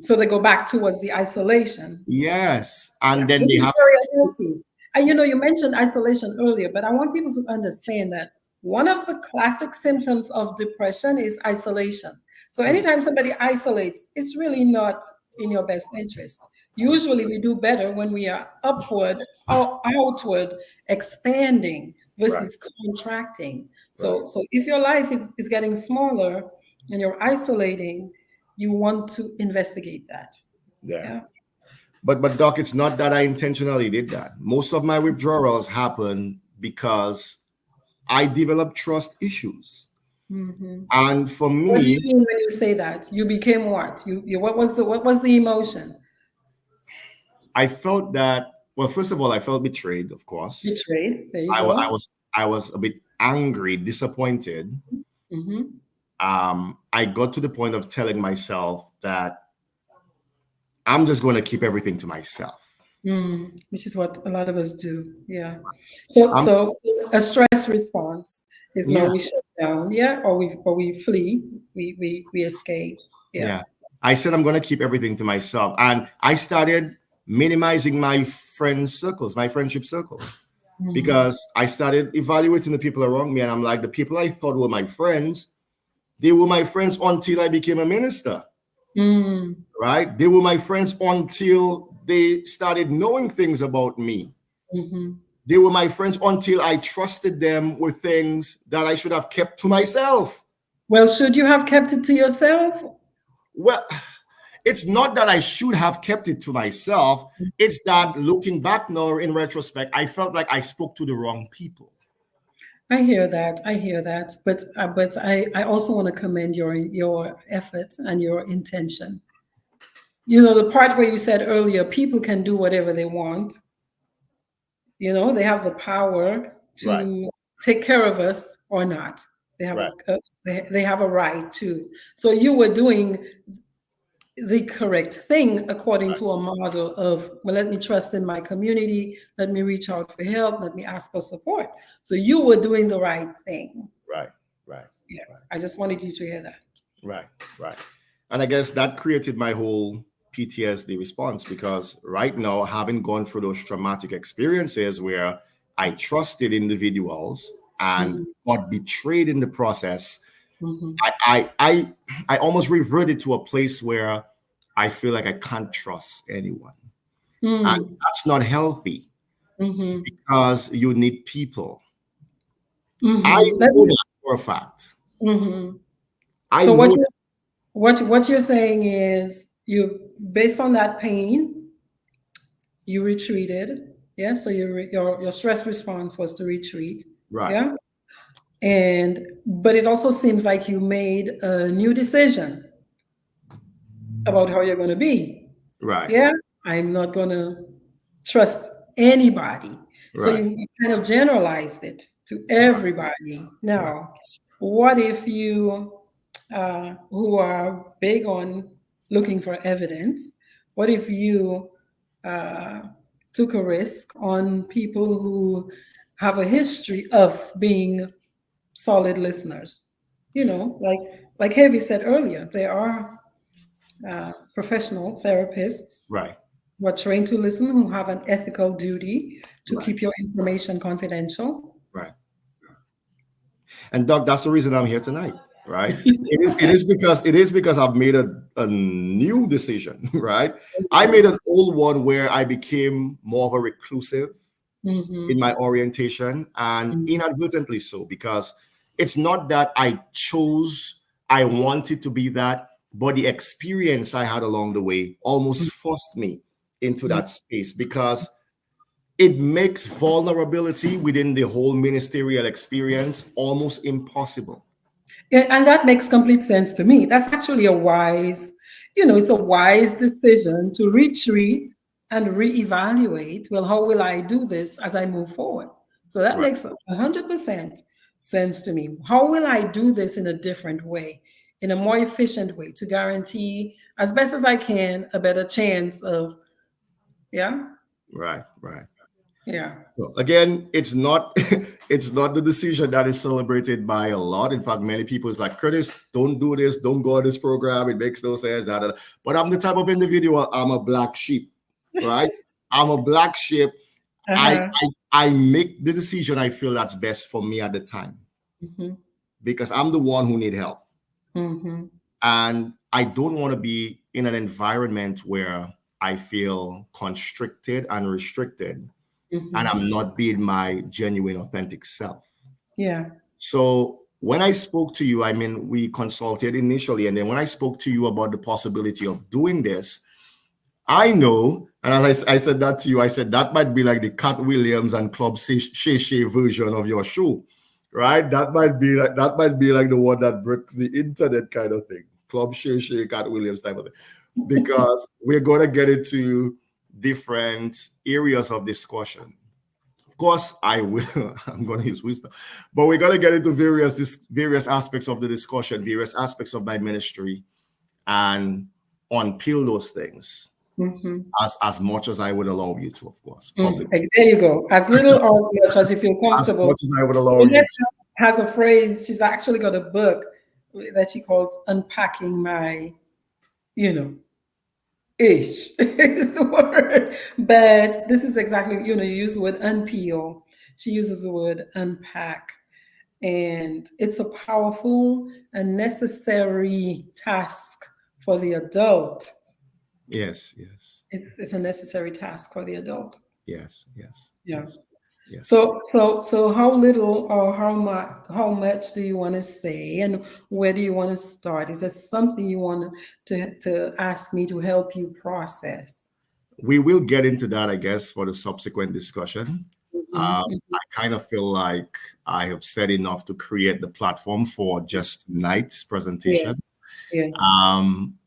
So they go back towards the isolation. Yes. Yeah, And then which they is have very unhealthy. And you mentioned isolation earlier, but I want people to understand that one of the classic symptoms of depression is isolation. So anytime somebody isolates, it's really not in your best interest. Usually we do better when we are upward or outward expanding right, versus contracting. right. So if your life is getting smaller and you're isolating, you want to investigate that. Yeah. Yeah. But Doc, it's not that I intentionally did that. Most of my withdrawals happen because I developed trust issues. Mm-hmm. And for What do you me, mean when you say that? You became what? You what was the emotion? I felt that, well, first of all, I felt betrayed, of course. Betrayed. There you I, wa- I go. was I was a bit angry, disappointed. Mm-hmm. I got to the point of telling myself that I'm just going to keep everything to myself. Which is what a lot of us do. Yeah. So I'm, so so a stress response is now yeah, we shut down, yeah, or we flee, we escape. Yeah. yeah. I said I'm going to keep everything to myself. And I started minimizing my friends' circles, my friendship circles, Mm-hmm. because I started evaluating the people around me. And I'm like, the people I thought were my friends, they were my friends until I became a minister, Mm. right? They were my friends until they started knowing things about me. Mm-hmm. They were my friends until I trusted them with things that I should have kept to myself. Well, should you have kept it to yourself? Well, it's not that I should have kept it to myself. It's that looking back now in retrospect, I felt like I spoke to the wrong people. I hear that. I hear that. But I also want to commend your effort and your intention. The part where you said earlier, people can do whatever they want. They have the power Right, to take care of us or not. They have right, they have a right to. So you were doing the correct thing according right, to a model of, well, let me trust in my community, let me reach out for help, let me ask for support. So you were doing the right thing. right, right, Yeah, right, I just wanted you to hear that. right, right. And I guess that created my whole PTSD response, because right now, having gone through those traumatic experiences where I trusted individuals and Mhm, got betrayed in the process, mhm, I almost reverted to a place where I feel like I can't trust anyone. And mm, that's not healthy, mhm, because you need people. I mhm. Let know me. that for a fact. Mhm. I So know what that. you what you're saying is, based on that pain, you retreated. Yeah. So your stress response was to retreat. Right, Yeah. But it also seems like you made a new decision about how you're going to be. right, Yeah. I'm not going to trust anybody. So right, you kind of generalized it to right, everybody. right, Now, what if you, who are big on looking for evidence, what if you uh, took a risk on people who have a history of being solid listeners? Like Heavy said earlier, there are professional therapists right. who are trained to listen, who have an ethical duty to Right. keep your information confidential. Right. And Doc, that's the reason I'm here tonight, right? It is because I've made a new decision, right? I made an old one where I became more of a reclusive in Mm-hmm. my orientation, and inadvertently so, because it's not that I chose, I wanted to be that, but the experience I had along the way almost forced me into that space, because it makes vulnerability within the whole ministerial experience almost impossible. Yeah, and that makes complete sense to me. That's actually a wise, it's a wise decision to retreat and reevaluate. Well, how will I do this as I move forward? So that Right, makes 100% sense to me. How will I do this in a different way, in a more efficient way to guarantee, as best as I can, a better chance of, yeah, right, right. yeah. So again, it's not it's not the decision that is celebrated by a lot. In fact, many people is like, Curtis, don't do this, don't go on this program. It makes no sense. Da, da, da. But I'm the type of individual, I'm a black sheep, right? I'm a black sheep. I, Uh-huh. I make the decision I feel that's best for me at the time, Mm-hmm. because I'm the one who need help. Mm-hmm. And I don't want to be in an environment where I feel constricted and restricted, and Mm-hmm. I'm not being my genuine, authentic self. Yeah. So when I spoke to you, I mean, we consulted initially, and then when I spoke to you about the possibility of doing this, I know, and as I said that to you, I said that might be like the Cat Williams and Club Shay Shay version of your show, right? That might be like the one that breaks the internet kind of thing, Club Shay Shay, Cat Williams type of thing, because we're going to get into different areas of discussion. Of course, I will. I'm going to use wisdom, but we're going to get into various aspects of the discussion, various aspects of my ministry, and unpeel those things Mm-hmm. as much as I would allow you to, of course, Mm, public, like, there you go. As little or as much as you feel as comfortable. much as I would allow you. Vanessa has a phrase. She's actually got a book that she calls "Unpacking My," you know, ish is the word. But this is exactly, you use the word unpeel. She uses the word unpack, and it's a powerful and necessary task for the adult. Yes, yes, It's a necessary task for the adult. yes, yes, Yeah. yes, yes. So how little or how much do you want to say, and where do you want to start? Is there something you want to ask me to help you process? We will get into that, I guess, for the subsequent discussion. Mhm. I kind of feel like I have said enough to create the platform for just tonight's Yes, presentation. yes.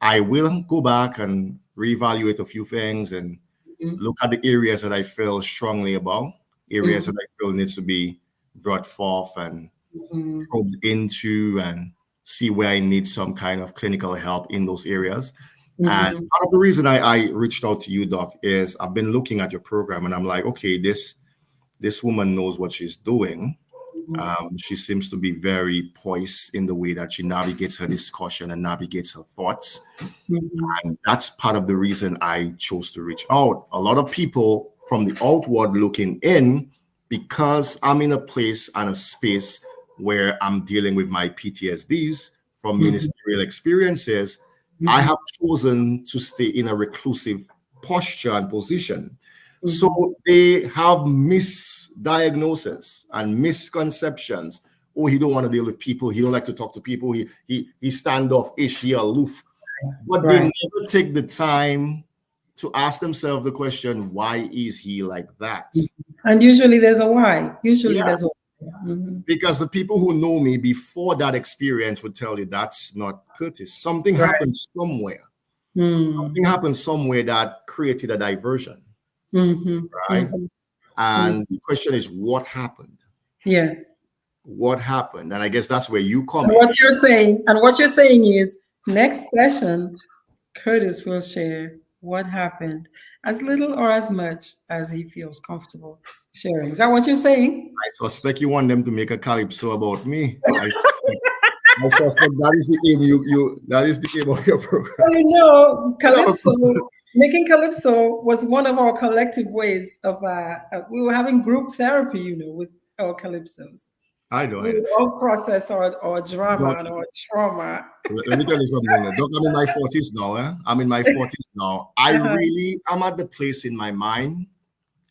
I will go back and reevaluate a few things and Mhm. look at the areas that I feel strongly about, areas that Mhm. I feel needs to be brought forth and Mhm. probed into, and see where I need some kind of clinical help in those areas. And Mhm. part of the reason I reached out to you, Doc, is I've been looking at your program and I'm like, okay, this woman knows what she's doing. Mhm. She seems to be very poised in the way that she navigates her discussion and navigates her thoughts. Mhm. And that's part of the reason I chose to reach out. A lot of people from the outward looking in, because I'm in a place and a space where I'm dealing with my PTSDs from Mhm. ministerial experiences, I Mhm. have chosen to stay in a reclusive posture and position. So Mhm. they have misdiagnosis and misconceptions. Oh, he don't want to deal with people. He don't like to talk to people. He standoffish. He aloof. But they Right. never take the time to ask themselves the question, why is he like that? And usually there's a why. Usually Yeah, there's a why. Mhm. because the people who know me before that experience would tell you that's not Curtis. Something Right. happened somewhere. Mm. Something happened somewhere that created a diversion, Mhm. right? Mhm. Mhm. And the question is, what happened? Yes. What happened? And I guess that's where you come And in. what you're saying is, next session, Curtis will share what happened, as little or as much as he feels comfortable sharing. Is that what you're saying? I suspect you want them to make a calypso about me. I suspect I suspect that is the aim. That is the aim of your program. Well, Calypso, making Calypso was one of our collective ways of, we were having group therapy, with our Calypsos. I know We it. would all process our drama Doc, and our trauma. let me tell you something. Doc, I'm in my 40s now. I'm in my 40s now. I'm at the place in my mind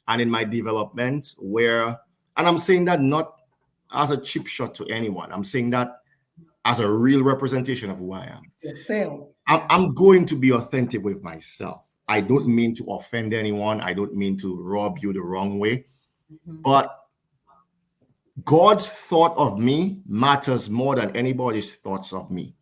and in my development where, and I'm saying that not as a cheap shot to anyone. I'm saying that as a real representation of who I am. Yourself. I'm going to be authentic with myself. I don't mean to offend anyone. I don't mean to rub you the wrong way. But God's thought of me matters more than anybody's thoughts of me.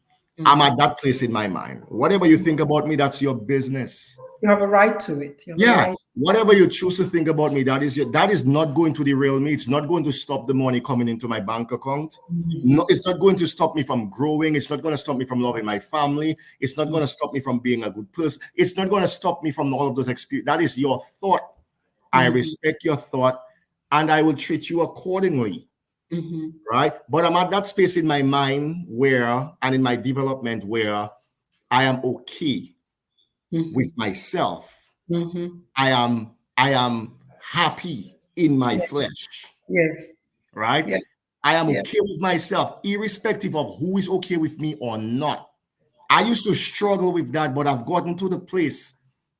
I'm at that place in my mind. Whatever you think about me, that's your business. You have a right to it. Yeah. Whatever you choose to think about me, that is not going to derail me. It's not going to stop the money coming into my bank account. No, it's not going to stop me from growing. It's not going to stop me from loving my family. It's not going to stop me from being a good person. It's not going to stop me from all of those experiences. That is your thought. I respect your thought, and I will treat you accordingly. Right? But I'm at that space in my mind and in my development where I am okay with myself. I am happy in my flesh. Yes. Right? Yeah. I am okay with myself, irrespective of who is okay with me or not. I used to struggle with that, but I've gotten to the place,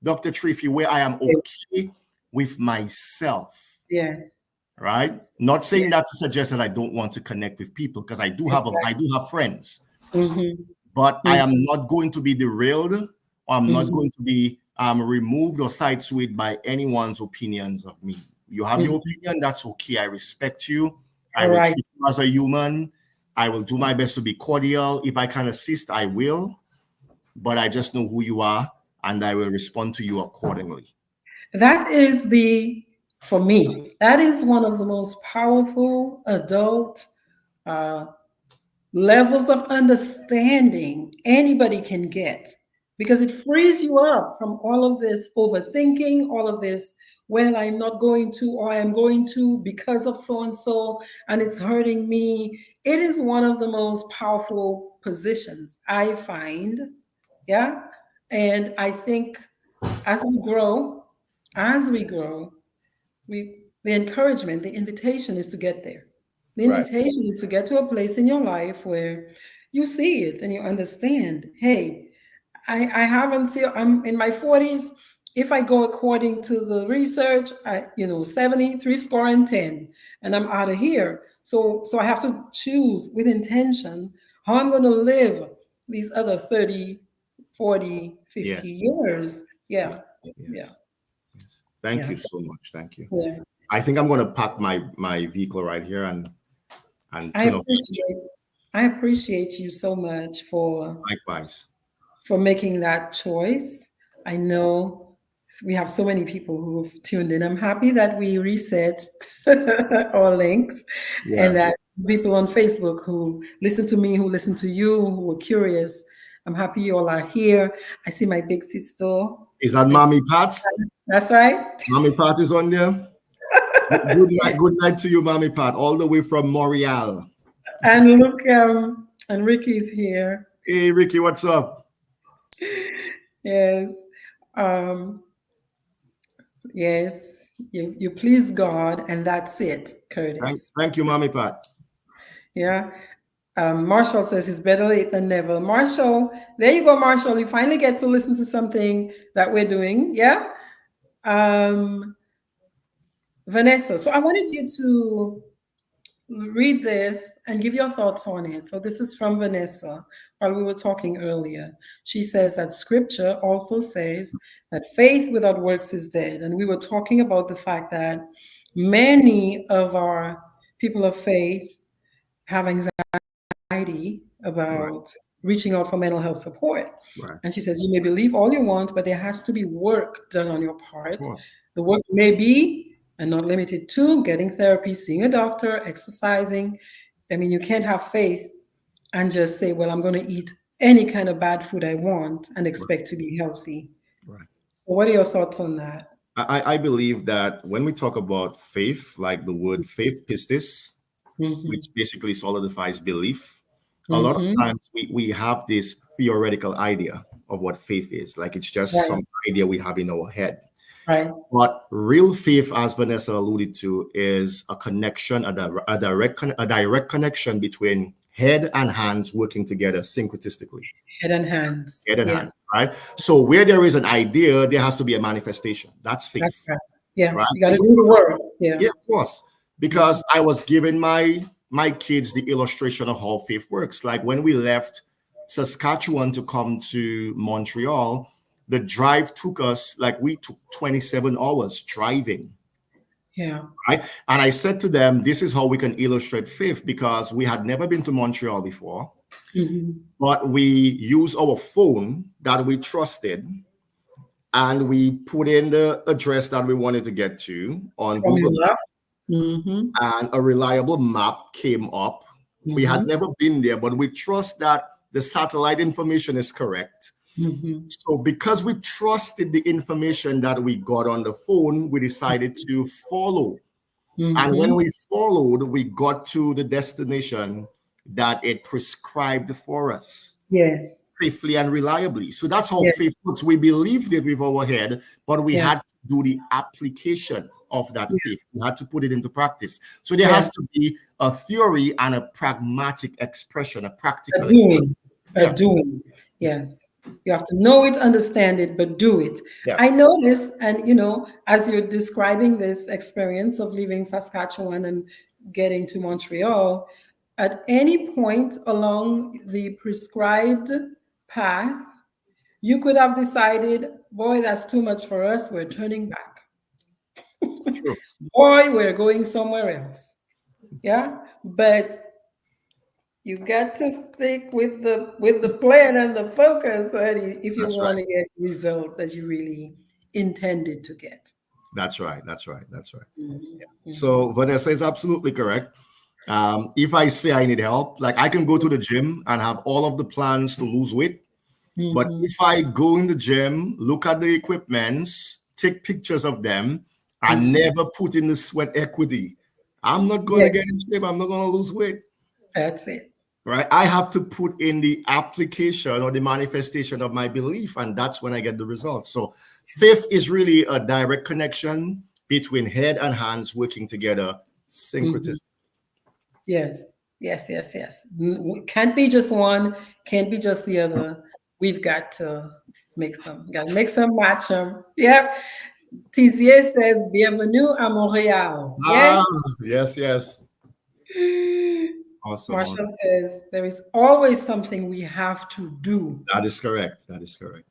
Dr. Triphi, where I am okay with myself. Yes. Right? Not saying that to suggest that I don't want to connect with people, because I do have friends. But I am not going to be derailed, or I'm not going to be removed or sideswayed by anyone's opinions of me. You have your opinion, that's okay. I respect you. I will treat you as a human. I will do my best to be cordial. If I can assist, I will. But I just know who you are, and I will respond to you accordingly. That is for me, that is one of the most powerful adult levels of understanding anybody can get, because it frees you up from all of this overthinking, all of this, well, I'm not going to, or I'm going to because of so and so, and it's hurting me. It is one of the most powerful positions I find. Yeah. And I think as we grow, the encouragement, the invitation is to get there. The invitation is to get to a place in your life where you see it and you understand, hey, I have until I'm in my 40s. If I go according to the research, 73 score and 10, and I'm out of here. So I have to choose with intention how I'm going to live these other 30, 40, 50 years. Yeah. Yes. Thank you so much. Thank you. Yeah. I think I'm going to park my vehicle right here and turn off. I appreciate you so much for likewise for making that choice. I know we have so many people who have tuned in. I'm happy that we reset our links and that people on Facebook who listen to me, who listen to you, who were curious. I'm happy you all are here. I see my big sister. Is that Mommy Pat? That's right. Mommy Pat is on there. Good night to you, Mommy Pat, all the way from Montreal. And look, and Ricky's here. Hey, Ricky, what's up? Yes. Yes. You please God, and that's it, Curtis. Thank you, Mommy Pat. Yeah. Marshall says it's better late than never. Marshall, there you go, Marshall. You finally get to listen to something that we're doing. Yeah. Vanessa, so I wanted you to read this and give your thoughts on it. So this is from Vanessa while we were talking earlier. She says that scripture also says that faith without works is dead. And we were talking about the fact that many of our people of faith have anxiety about reaching out for mental health support. And she says, you may believe all you want, but there has to be work done on your part. The work may be, and not limited to, getting therapy, seeing a doctor, exercising. I mean, you can't have faith and just say, well, I'm going to eat any kind of bad food I want and expect to be healthy. So what are your thoughts on that? I believe that when we talk about faith, like the word faith pistis, which basically solidifies belief, A lot of Mm-hmm. times we have this theoretical idea of what faith is. Like it's just Right. some idea we have in our head. Right. But real faith, as Vanessa alluded to, is a connection, a direct connection between head and hands working together syncretistically. Head and hands. Head and Yeah. hands, right? So where there is an idea, there has to be a manifestation. That's That's faith, right. Yeah. right? You got to do the work. Yeah. Yeah, of course. Because I was giving my kids the illustration of how faith works. Like when we left Saskatchewan to come to Montreal, the drive took us like we took 27 hours driving, Yeah. right? And I said to them, this is how we can illustrate faith because we had never been to Montreal before, Mm-hmm. but we used our phone that we trusted and we put in the address that we wanted to get to on Google Formula. Mm-hmm. and a reliable map came up. We had Mm-hmm. never been there, but we trust that the satellite information is correct. Mm-hmm. So, because we trusted the information that we got on the phone, we decided to follow. And when Mm-hmm. we followed, we got to the destination that it prescribed for us Yes. safely and reliably. So that's how Yeah. faith works. We believed it with our head, but we Yeah. had to do the application of that Yeah. faith. We had to put it into practice. So there Yeah. has to be a theory and a pragmatic expression, a A practical expression. doing. A Yeah, doing. Yes. You have to know it, understand it, but do it. yeah, I notice, and as you're describing this experience of leaving Saskatchewan and getting to Montreal, at any point along the prescribed path, you could have decided, boy, that's too much for us. We're turning back. true. Boy, we're going somewhere else. Yeah. But you got to stick with the plan and the focus if you That's right. want to get result that you really intended to get. That's right. That's right. That's right. Mhm, mhm, So Vanessa is absolutely correct. If I say I need help, like I can go to the gym and have all of the plans to lose weight. But mhm, if I go in the gym, look at the equipments, take pictures of them, and mhm. never put in the sweat equity, I'm not going Yeah, to get in shape. I'm not going to lose weight, that's it. right? I have to put in the application or the manifestation of my belief, and that's when I get the results. So faith is really a direct connection between head and hands working together Mhm. syncretism. Yes, yes, yes, yes. Can't be just one, can't be just the other. We've got to mix them, match them. Yep. Tizier says, Bienvenue à Montréal. Ah, Yes. yes, yes. Awesome, awesome. Marshall says there is always something we have to do, That is correct. That is correct.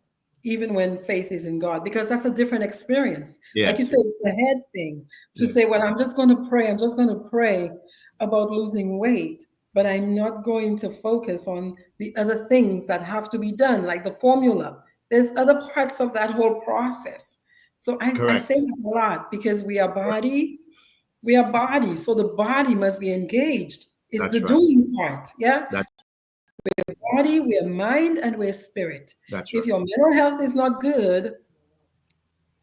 even when faith is in God, because that's a different experience. Like you Yes, said, it's a head thing to say, yes, well, I'm just going to pray. I'm just going to pray about losing weight, but I'm not going to focus on the other things that have to be done, like the formula. There's other parts of that whole process. So I say correct. that a lot because we are body. So the body must be engaged. It's the That's right. doing part. Yeah. That's Body, we're mind, and we're spirit. that's If right. your mental health is not good,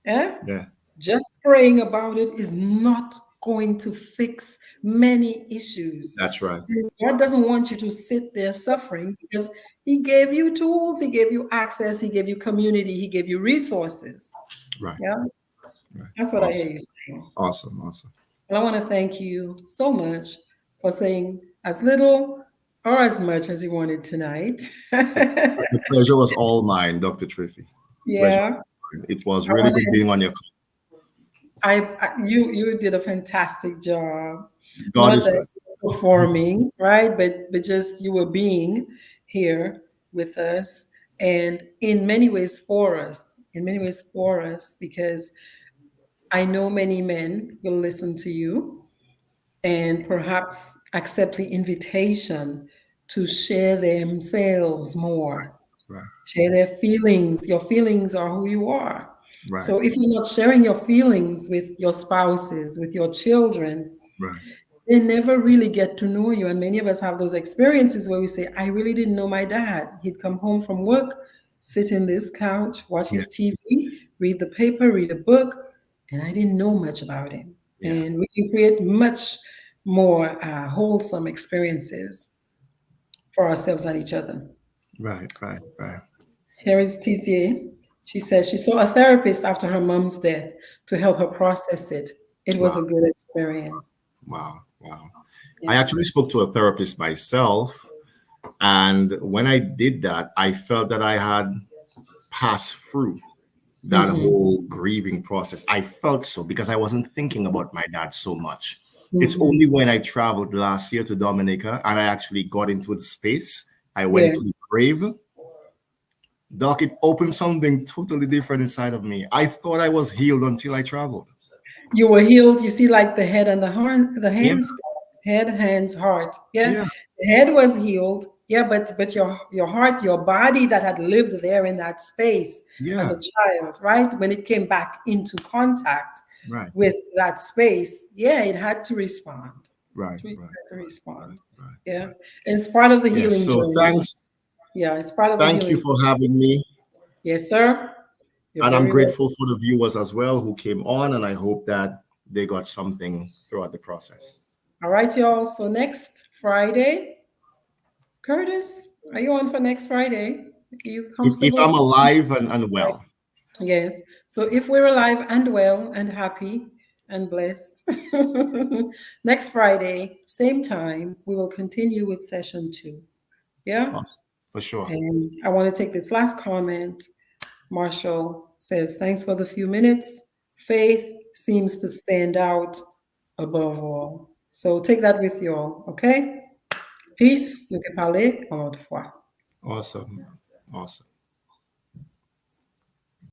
eh, Yeah, just praying about it is not going to fix many issues. that's right. And God doesn't want you to sit there suffering because He gave you tools, He gave you access, He gave you community, He gave you resources. Right. Yeah, Right. that's what I hear Awesome. you saying. Awesome. Awesome. And I want to thank you so much for saying as little or as much as you wanted tonight. The pleasure was all mine, Dr. Triphi. The pleasure was Yeah. all mine. It was I really want good to, being on your call. you did a fantastic job. God Not is that good. you were performing, right? But just you were being here with us and in many ways for us. In many ways for us, because I know many men will listen to you and perhaps accept the invitation to share themselves more, Right. share their feelings. Your feelings are who you are. Right. So if you're not sharing your feelings with your spouses, with your children, Right. they never really get to know you. And many of us have those experiences where we say, I really didn't know my dad. He'd come home from work, sit in this couch, watch Yeah. his TV, read the paper, read a book, and I didn't know much about him. Yeah. And we can create much more wholesome experiences for ourselves and each other. Right, right, right. Here is TCA. She says she saw a therapist after her mom's death to help her process it. It was Wow, a good experience. wow, wow. I Yeah. actually spoke to a therapist myself, and when I did that, I felt that I had passed through that Mm-hmm. whole grieving process. I felt so because I wasn't thinking about my dad so much. It's Mm-hmm. only when I traveled last year to Dominica and I actually got into the space, I went Yeah. to the grave. Doc, it opened something totally different inside of me. I thought I was healed until I traveled. You were healed. You see, like the head and the horn, the Yeah, hands, head, hands, heart. Yeah, yeah, the head was healed. Yeah, but your heart, your body that had lived there in that space as yeah. a child, right? When it came back into contact Right, with that space, yeah, it had to respond. right, It right, had to respond. right, right, Yeah, right. and it's part of the Yes. healing So journey. thanks. Yeah, it's part of the Thank you healing. for having me. Yes, sir. You're And I'm very welcome. grateful for the viewers as well who came on, and I hope that they got something throughout the process. All right, y'all. So next Friday, Curtis, are you on for next Friday? Are you If comfortable? I'm alive and well, Yes. So if we're alive and well and happy and blessed, next Friday, same time, we will continue with session 2. Yeah. awesome, for sure. And I want to take this last comment. Marshall says, thanks for the few minutes. Faith seems to stand out above all. So take that with you all. Okay. Peace. Nous te parler en autre fois. Awesome, awesome.